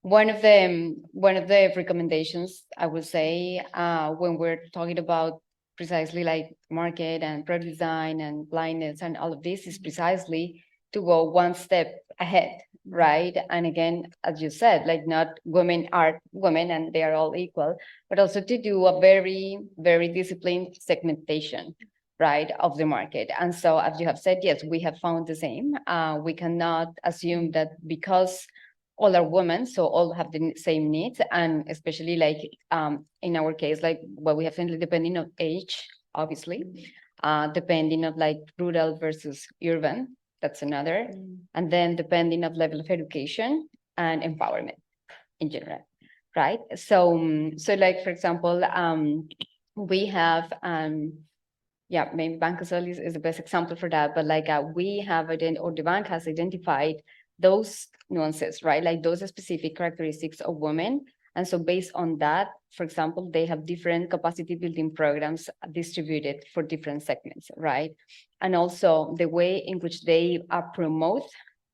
one of the recommendations I would say when we're talking about precisely market and product design and blindness and all of this is precisely to go one step ahead, right? And again, as you said, not women are women and they are all equal, but also to do a very, very disciplined segmentation, right, of the market. And so, as you have said, yes, we have found the same. We cannot assume that because all are women, so all have the same needs, and especially in our case, what we have seen, depending on age, obviously, depending on rural versus urban, that's another, and then depending on level of education and empowerment in general, right? So for example, we have yeah, maybe BancoSol is the best example for that, but we have or the bank has identified those nuances, right? Those specific characteristics of women. And so based on that, for example, they have different capacity building programs distributed for different segments, right? And also the way in which they promote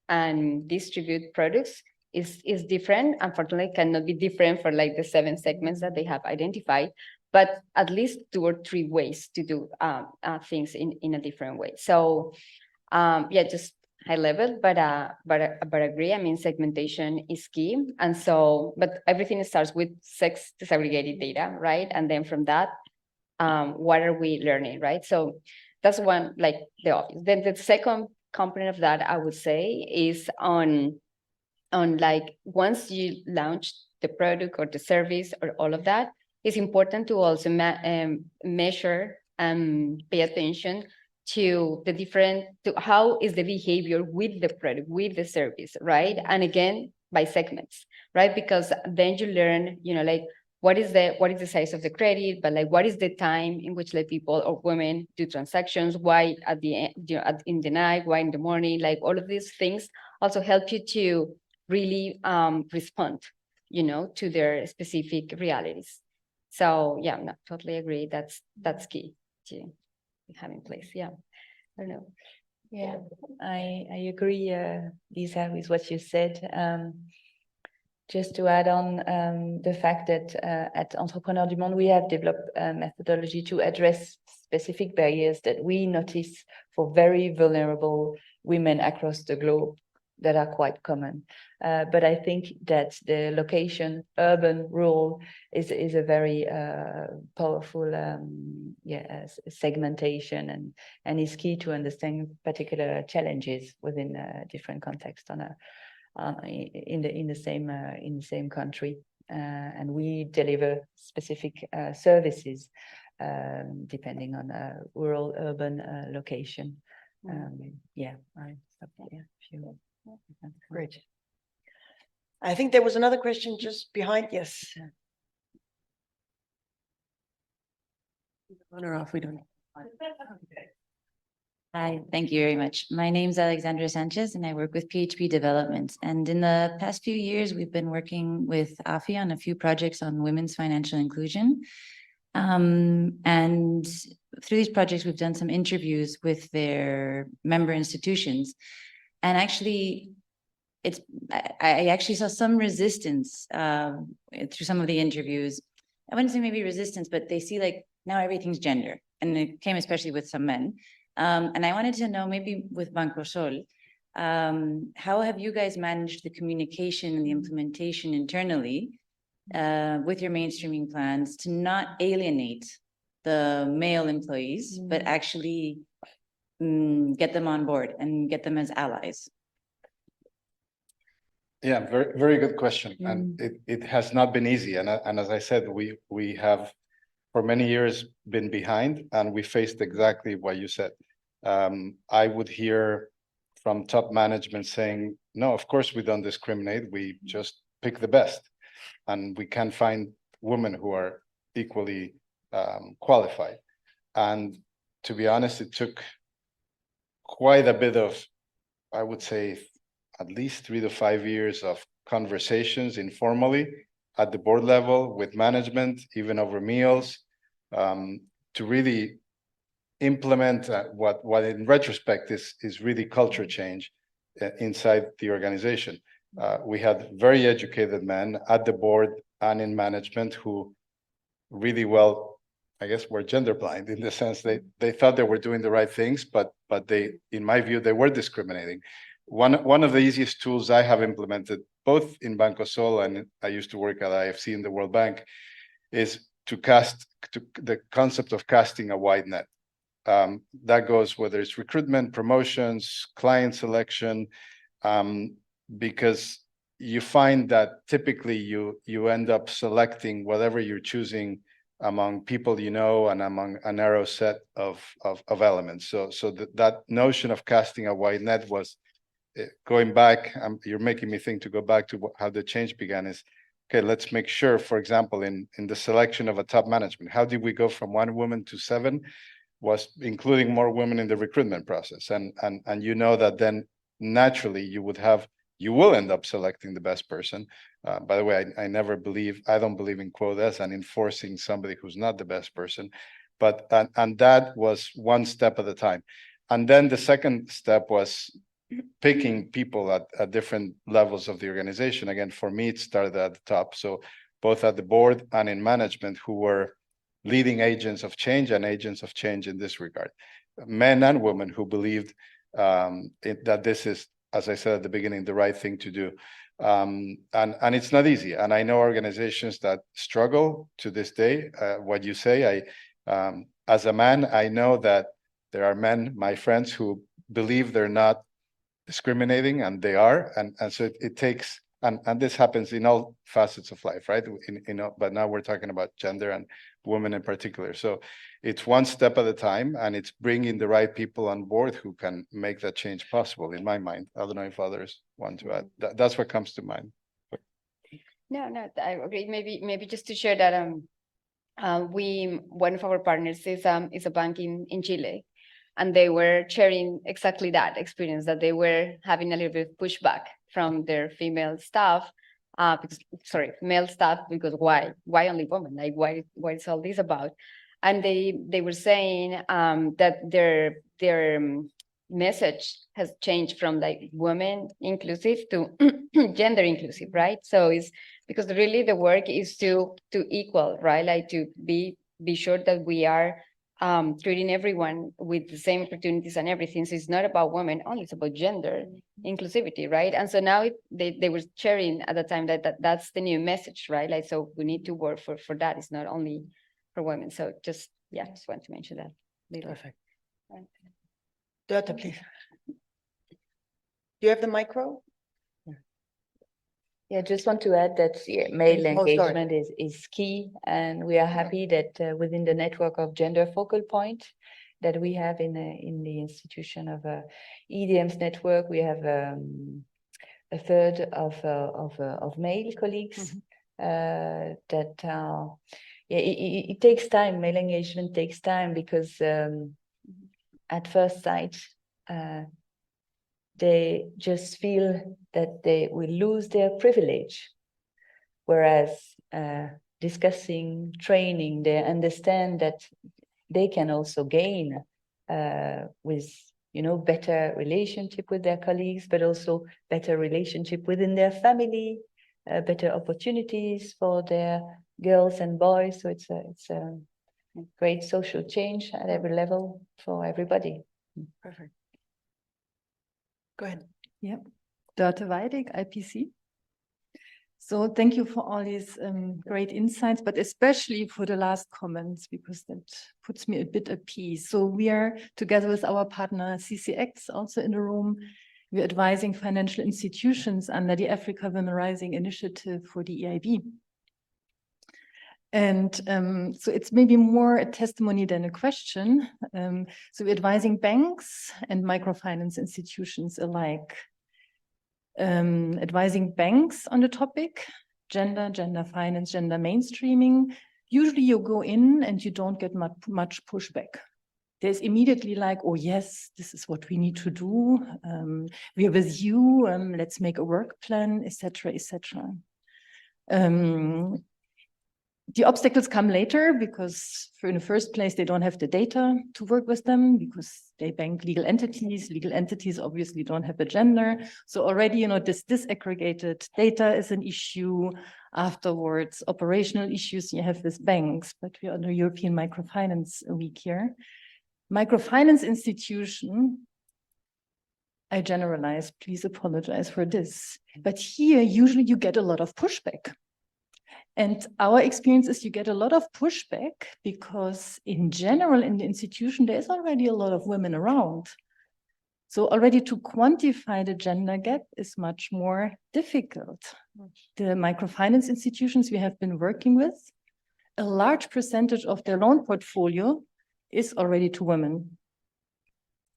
and distribute products is different. Unfortunately, cannot be different for the 7 segments that they have identified, but at least 2 or 3 ways to do things in a different way. So yeah, just high level, but agree. I mean, segmentation is key. And so, but everything starts with sex disaggregated data, right? And then from that, what are we learning, right? So that's one, the obvious. Then the second component of that, I would say, is on once you launch the product or the service or all of that, it's important to also measure and pay attention to how is the behavior with the product, with the service, right? And again, by segments, right? Because then you learn, what is the size of the credit, but what is the time in which people or women do transactions, why at the end, in the night, why in the morning, all of these things also help you to really respond, to their specific realities. So yeah, no, totally agree. That's key to have in place. Yeah, I don't know. Yeah, I agree, Lisa, with what you said. Just to add on the fact that at Entrepreneurs du Monde, we have developed a methodology to address specific barriers that we notice for very vulnerable women across the globe that are quite common. But I think that the location, urban, rural, is a very powerful segmentation and is key to understand particular challenges within different contexts in the same country, and we deliver specific services depending on rural, urban location. I stop there. Great. I think there was another question just behind. Yes. On or off, we don't. Hi, thank you very much. My name's Alexandra Sanchez and I work with PHP Development. And in the past few years, we've been working with Accion on a few projects on women's financial inclusion. And through these projects, we've done some interviews with their member institutions. And actually, I actually saw some resistance through some of the interviews. I wouldn't say maybe resistance, but they see like now everything's gender. And it came especially with some men. And I wanted to know, maybe with BancoSol, how have you guys managed the communication and the implementation internally with your mainstreaming plans to not alienate the male employees, but actually get them on board and get them as allies? Yeah, very, very good question. And it has not been easy. And as I said, we have for many years been behind, and we faced exactly what you said. I would hear from top management saying, no, of course we don't discriminate. We just pick the best. And we can find women who are equally qualified. And to be honest, it took quite a bit of, I would say, at least 3 to 5 years of conversations informally at the board level with management, even over meals, to really implement what in retrospect is really culture change inside the organization. We had very educated men at the board and in management who really well, I guess, were gender blind in the sense they thought they were doing the right things, but they, in my view, they were discriminating. One of the easiest tools I have implemented, both in BancoSol and I used to work at IFC in the World Bank, is to the concept of casting a wide net. That goes whether it's recruitment, promotions, client selection, because you find that typically you end up selecting whatever you're choosing among people you know and among a narrow set of elements. So that notion of casting a wide net was going back. You're making me think to go back to how the change began. Is okay. Let's make sure, for example, in the selection of a top management, how did we go from 1 woman to 7? Was including more women in the recruitment process, and you know that then naturally you will end up selecting the best person. By the way, I don't believe in quotas and enforcing somebody who's not the best person, but and that was one step at a time. And then the second step was picking people at different levels of the organization. Again, for me, it started at the top. So both at the board and in management, who were leading agents of change and agents of change in this regard, men and women who believed that this is, as I said at the beginning, the right thing to do. And it's not easy. And I know organizations that struggle to this day. What you say, as a man, I know that there are men, my friends, who believe they're not discriminating, and they are. And so it takes, and this happens in all facets of life, right? But now we're talking about gender and women in particular. So it's one step at a time, and it's bringing the right people on board who can make that change possible, in my mind. I don't know if others want to add. That's what comes to mind. No, I agree. Maybe just to share that one of our partners is a bank in Chile, and they were sharing exactly that experience, that they were having a little bit of pushback from their female staff, male staff, because why only women? Like why is all this about? And they were saying that their message has changed from like women inclusive to gender inclusive, right? So it's because really the work is to equal, right? Like to be sure that we are treating everyone with the same opportunities and everything. So it's not about women only, it's about gender inclusivity, right? And so now they were sharing at the time that's the new message, right? Like, so we need to work for that. It's not only for women. So just want to mention that. Perfect. Dörte, please. Do you have the micro? Yeah, just want to add that male Oh, sorry. engagement is key, and we are happy that within the network of gender focal point that we have in the institution of EDM's network, we have a third of male colleagues. That it takes time. Male engagement takes time because at first sight, they just feel that they will lose their privilege. Whereas discussing, training, they understand that they can also gain with, better relationship with their colleagues, but also better relationship within their family, better opportunities for their girls and boys. So it's a great social change at every level for everybody. Perfect. Go ahead. Yep. Dörte Weidig, IPC. So thank you for all these great insights, but especially for the last comments, because that puts me a bit at peace. So we are together with our partner CCX also in the room. We're advising financial institutions under the Africa Women Rising Initiative for the EIB. And so it's maybe more a testimony than a question. So we're advising banks and microfinance institutions alike. Advising banks on the topic, gender finance, gender mainstreaming. Usually you go in and you don't get much pushback. There's immediately like, oh yes, this is what we need to do. We are with you, let's make a work plan, etc., etc. The obstacles come later because in the first place, they don't have the data to work with them because they bank legal entities. Legal entities obviously don't have a gender. So already, this disaggregated data is an issue. Afterwards, operational issues you have with banks, but we are on the European Microfinance Week here. Microfinance institution, I generalize, please apologize for this. But here, usually you get a lot of pushback. And our experience is you get a lot of pushback because in general, in the institution, there's already a lot of women around. So already to quantify the gender gap is much more difficult. The microfinance institutions we have been working with, a large percentage of their loan portfolio is already to women.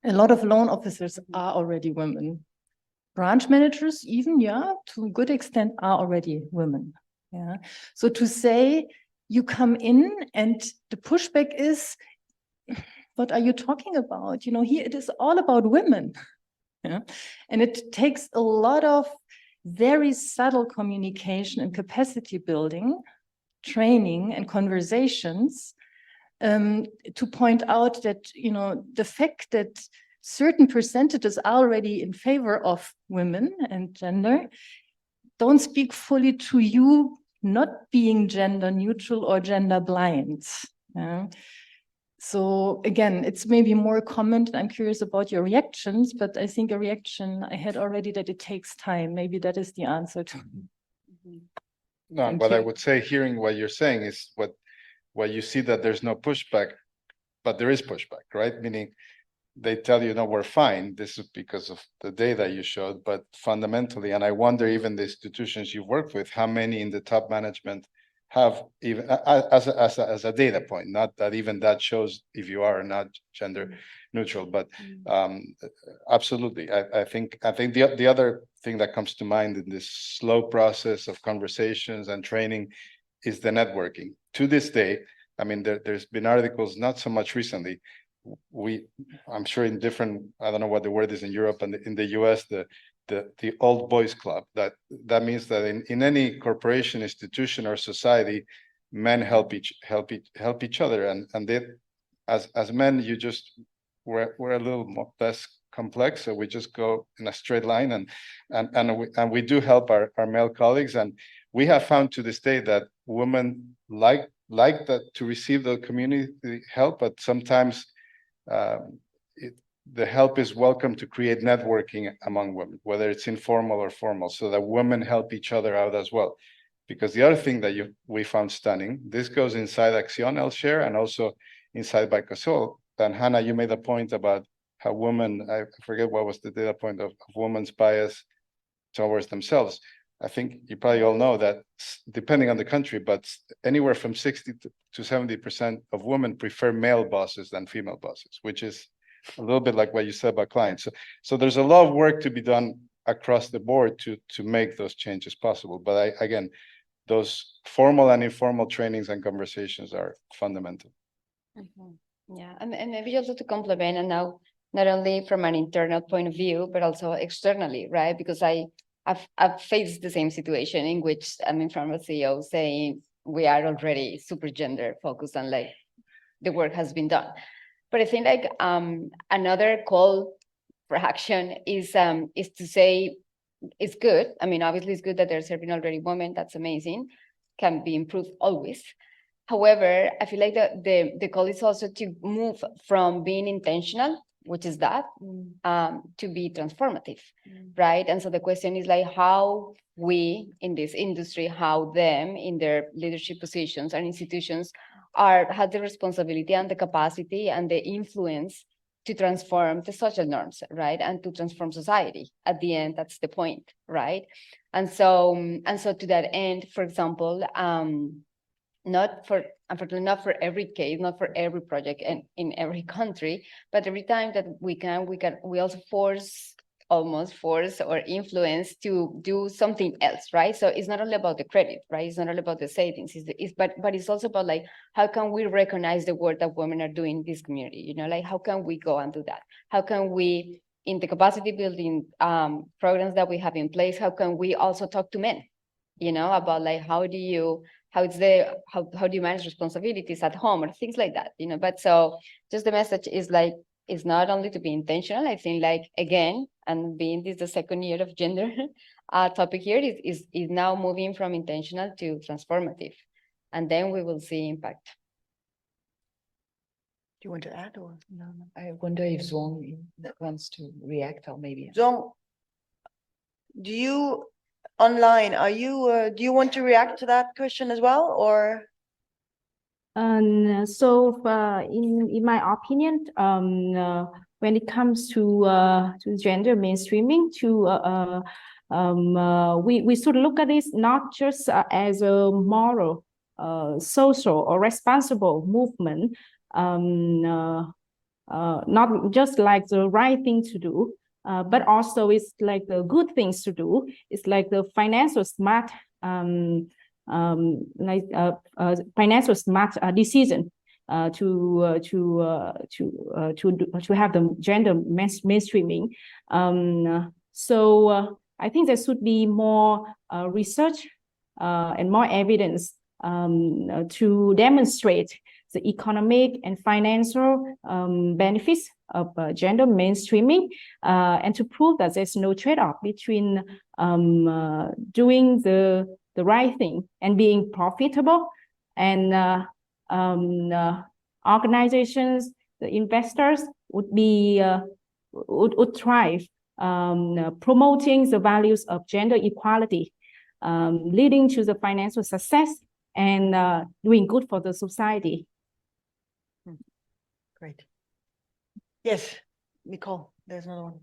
A lot of loan officers are already women. Branch managers even, to a good extent are already women. Yeah. So to say you come in and the pushback is, what are you talking about? Here it is all about women. Yeah. And it takes a lot of very subtle communication and capacity building, training and conversations to point out that, the fact that certain percentages are already in favor of women and gender don't speak fully to you not being gender neutral or gender blind. So again, it's maybe more a comment. I'm curious about your reactions, but I think a reaction I had already that it takes time. Maybe that is the answer to. No, Thank what I you. would say, hearing what you're saying is what you see that there's no pushback, but there is pushback, right? Meaning they tell you, no, we're fine. This is because of the data you showed, but fundamentally, and I wonder even the institutions you've worked with, how many in the top management have even as a data point, not that even that shows if you are or not gender neutral, but absolutely. I think the other thing that comes to mind in this slow process of conversations and training is the networking. To this day, I mean, there's been articles, not so much recently. I'm sure in different, I don't know what the word is in Europe and in the US, the old boys club. That means that in any corporation, institution, or society, men help each other, and they, as men, we're a little more less complex, so we just go in a straight line, and we do help our male colleagues, and we have found to this day that women like that to receive the community help, but sometimes the help is welcome to create networking among women, whether it's informal or formal, so that women help each other out as well. Because the other thing that we found stunning, this goes inside Accion, I'll share, and also inside BancoSol. And Hannah, you made a point about how women, I forget what was the data point of women's bias towards themselves. I think you probably all know that depending on the country, but anywhere from 60 to 70% of women prefer male bosses than female bosses, which is a little bit like what you said about clients. So there's a lot of work to be done across the board to make those changes possible. But again, those formal and informal trainings and conversations are fundamental. Yeah, and maybe also to complement, and now not only from an internal point of view, but also externally, right? Because I've faced the same situation in which I'm in front of a CEO saying we are already super gender focused and like the work has been done. But I think like another call for action is to say it's good. I mean, obviously it's good that they're serving already women. That's amazing. Can be improved always. However, I feel like the call is also to move from being intentional, which is that, to be transformative, right? And so the question is like how we in this industry, how them in their leadership positions and institutions have the responsibility and the capacity and the influence to transform the social norms, right? And to transform society. At the end, that's the point, right? And so to that end, for example, unfortunately, not for every case, not for every project and in every country, but every time that we also almost force or influence to do something else, right? So it's not only about the credit, right? It's not only about the savings, but it's also about like, how can we recognize the work that women are doing in this community? You know, like how can we go and do that? How can we, in the capacity building programs that we have in place, how can we also talk to men, you know, about like, how do you manage responsibilities at home or things like that, you know? But so just the message is like, it's not only to be intentional. I think like, again, and being this the second year of gender topic here is now moving from intentional to transformative. And then we will see impact. Do you want to add or? No, I wonder if Duong wants to react or maybe. Duong, do you online, do you want to react to that question as well, or? So in my opinion, when it comes to gender mainstreaming, we should look at this not just as a moral, social or responsible movement, not just like the right thing to do, but also it's like the good things to do. It's like the financial smart financial smart decision to have the gender mainstreaming. So I think there should be more research and more evidence to demonstrate the economic and financial benefits of gender mainstreaming, and to prove that there's no trade-off between doing the right thing and being profitable, and organizations, the investors would thrive, promoting the values of gender equality, leading to the financial success and doing good for the society. Great. Yes, Nicole, there's another one.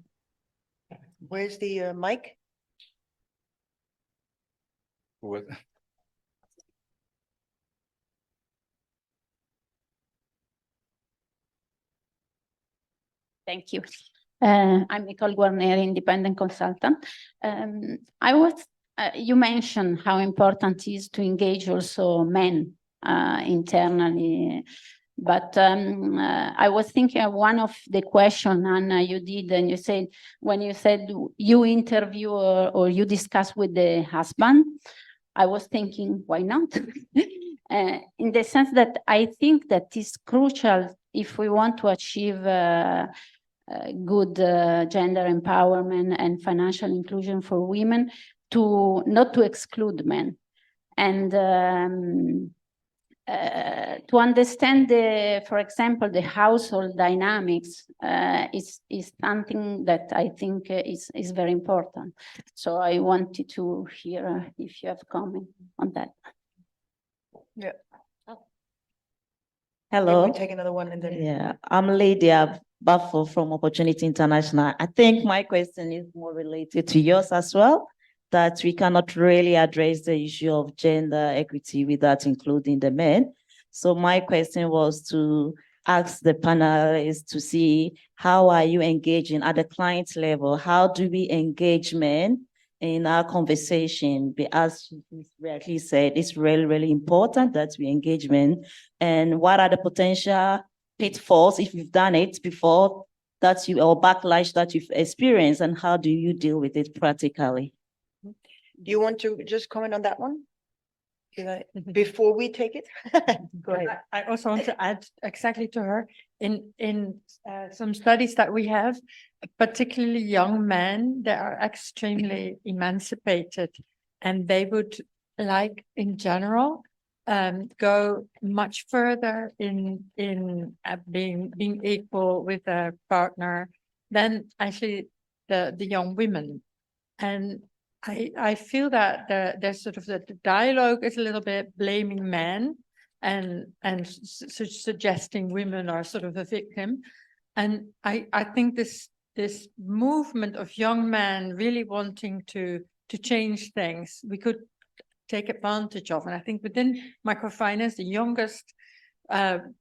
Where's the mic? What? Thank you. I'm Nicole Guarneri, independent consultant. You mentioned how important it is to engage also men internally, but I was thinking of one of the questions, Anna, you did, and you said, when you said you interview or you discuss with the husband, I was thinking, why not? In the sense that I think that is crucial if we want to achieve good gender empowerment and financial inclusion for women, to not to exclude men, and to understand for example, the household dynamics is something that I think is very important. So I wanted to hear if you have comment on that. Yeah. Hello. We take another one and then. Yeah, I'm Lydia Buffo from Opportunity International. I think my question is more related to yours as well, that we cannot really address the issue of gender equity without including the men. So my question was to ask the panelists to see how are you engaging at the client level? How do we engage men in our conversation? As you rightly said, it's really, really important that we engage men. And what are the potential pitfalls, if you've done it before, that you, or backlash that you've experienced, and how do you deal with it practically? Do you want to just comment on that one? Before we take it? Go ahead. I also want to add exactly to her, in some studies that we have, particularly young men, they are extremely emancipated, and they would like in general go much further in being equal with their partner than actually the young women. And I feel that there's sort of the dialogue is a little bit blaming men and suggesting women are sort of a victim. And I think this movement of young men really wanting to change things, we could take advantage of. And I think within microfinance, the youngest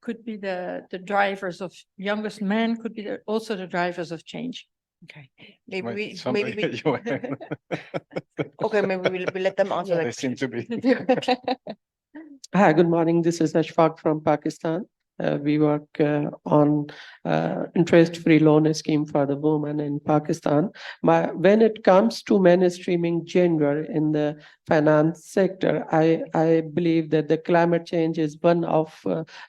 could be the drivers of, youngest men could be also the drivers of change. Okay, Wait, maybe we. Okay, maybe we let them answer. They seem to be. Hi, good morning. This is Ashfaq from Pakistan. We work on interest-free loan scheme for the women in Pakistan. When it comes to mainstreaming gender in the finance sector, I believe that the climate change is one of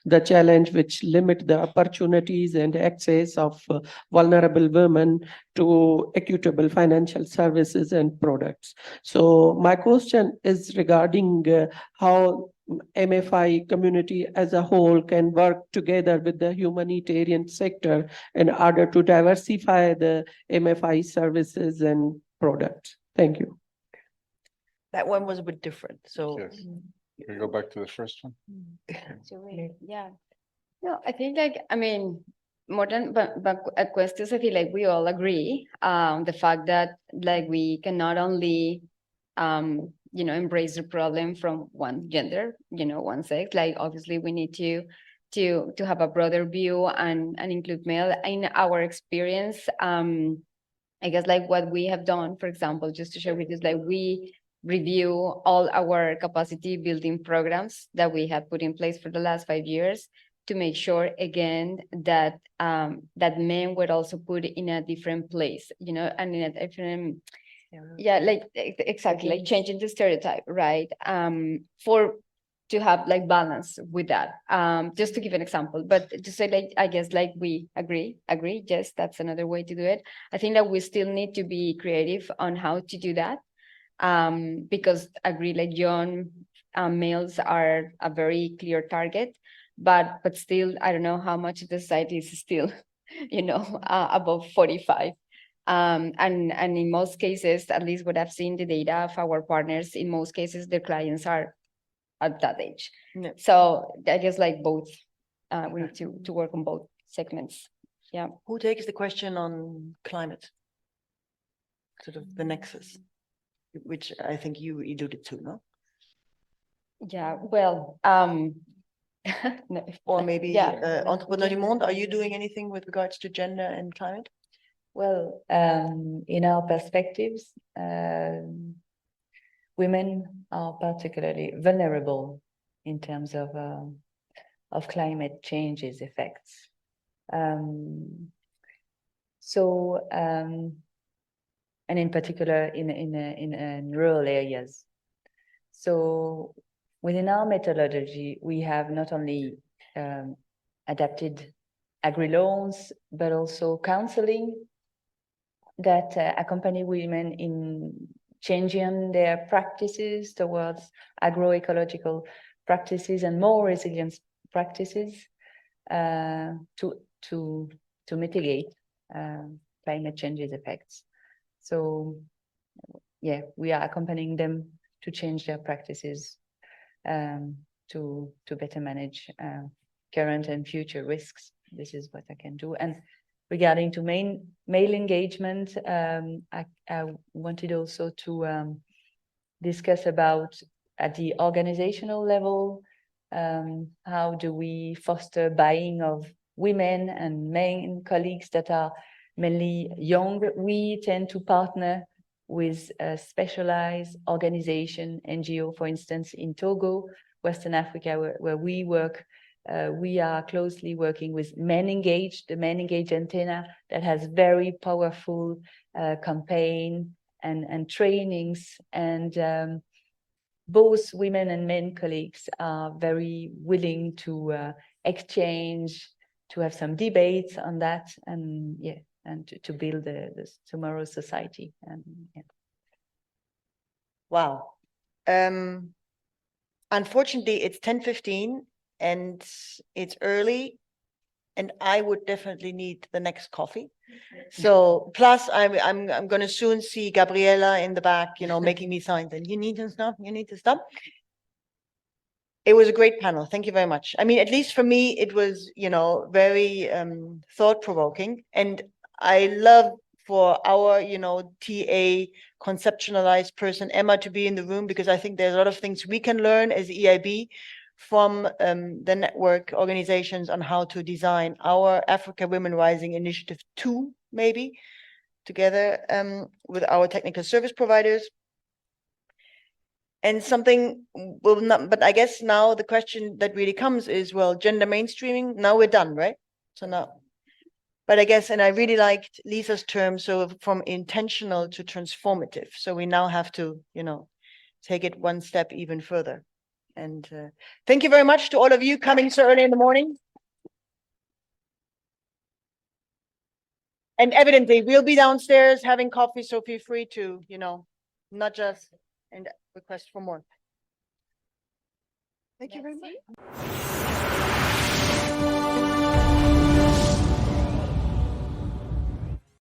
the challenge which limit the opportunities and access of vulnerable women to equitable financial services and products. So my question is regarding how MFI community as a whole can work together with the humanitarian sector in order to diversify the MFI services and products. Thank you. That one was a bit different, so. Yes. Can we go back to the first one? Yeah. No, I think like, I mean, more than but questions, I feel like we all agree the fact that like we can not only embrace the problem from one gender, one sex. Like obviously we need to have a broader view and include male. In our experience, I guess like what we have done, for example, just to share with you, is like we review all our capacity building programs that we have put in place for the last 5 years to make sure again that that men were also put in a different place, and in a different. Yeah, like exactly, like changing the stereotype, right? To have like balance with that. Just to give an example, but to say like, I guess like we agree. Yes, that's another way to do it. I think that we still need to be creative on how to do that. Because agree, like young males are a very clear target, but still, I don't know how much of the society is still, above 45. And in most cases, at least what I've seen the data of our partners, in most cases, their clients are at that age. Yeah. So I guess like both, we need to work on both segments. Yeah. Who takes the question on climate? Sort of the nexus, which I think you alluded to, no? Yeah, well, no, Or maybe yeah. Entrepreneur du Monde, are you doing anything with regards to gender and climate? Well, in our perspectives, women are particularly vulnerable in terms of climate change's effects. And in particular in rural areas. So within our methodology, we have not only adapted agri-loans, but also counseling that accompany women in changing their practices towards agroecological practices and more resilient practices to mitigate climate change's effects. So yeah, we are accompanying them to change their practices to better manage current and future risks. This is what I can do. And regarding to male engagement, I wanted also to discuss about at the organizational level, how do we foster buying of women and men colleagues that are mainly young. We tend to partner with a specialized organization, NGO, for instance, in Togo, Western Africa, where we work. We are closely working with Men Engaged, the Men Engaged antenna that has very powerful campaign and trainings, and both women and men colleagues are very willing to exchange, to have some debates on that, and yeah, and to build the tomorrow's society. And yeah. Wow. Unfortunately, it's 10:15 and it's early, and I would definitely need the next coffee. So plus I'm going to soon see Gabriela in the back, you know, making me signs, and you need to stop, you need to stop. It was a great panel. Thank you very much. I mean, at least for me, it was, you know, very thought-provoking. And I love for our, you know, TA conceptualized person, Emma, to be in the room, because I think there's a lot of things we can learn as EIB from the network organizations on how to design our Africa Women Rising Initiative 2, maybe, together with our technical service providers. And something will not, but I guess now the question that really comes is, well, gender mainstreaming, now we're done, right? So now, but I guess, and I really liked Lisa's term, so from intentional to transformative. So we now have to, you know, take it one step even further. And thank you very much to all of you coming so early in the morning. And evidently we'll be downstairs having coffee, so feel free to, you know, not just and request for more. Thank you very much.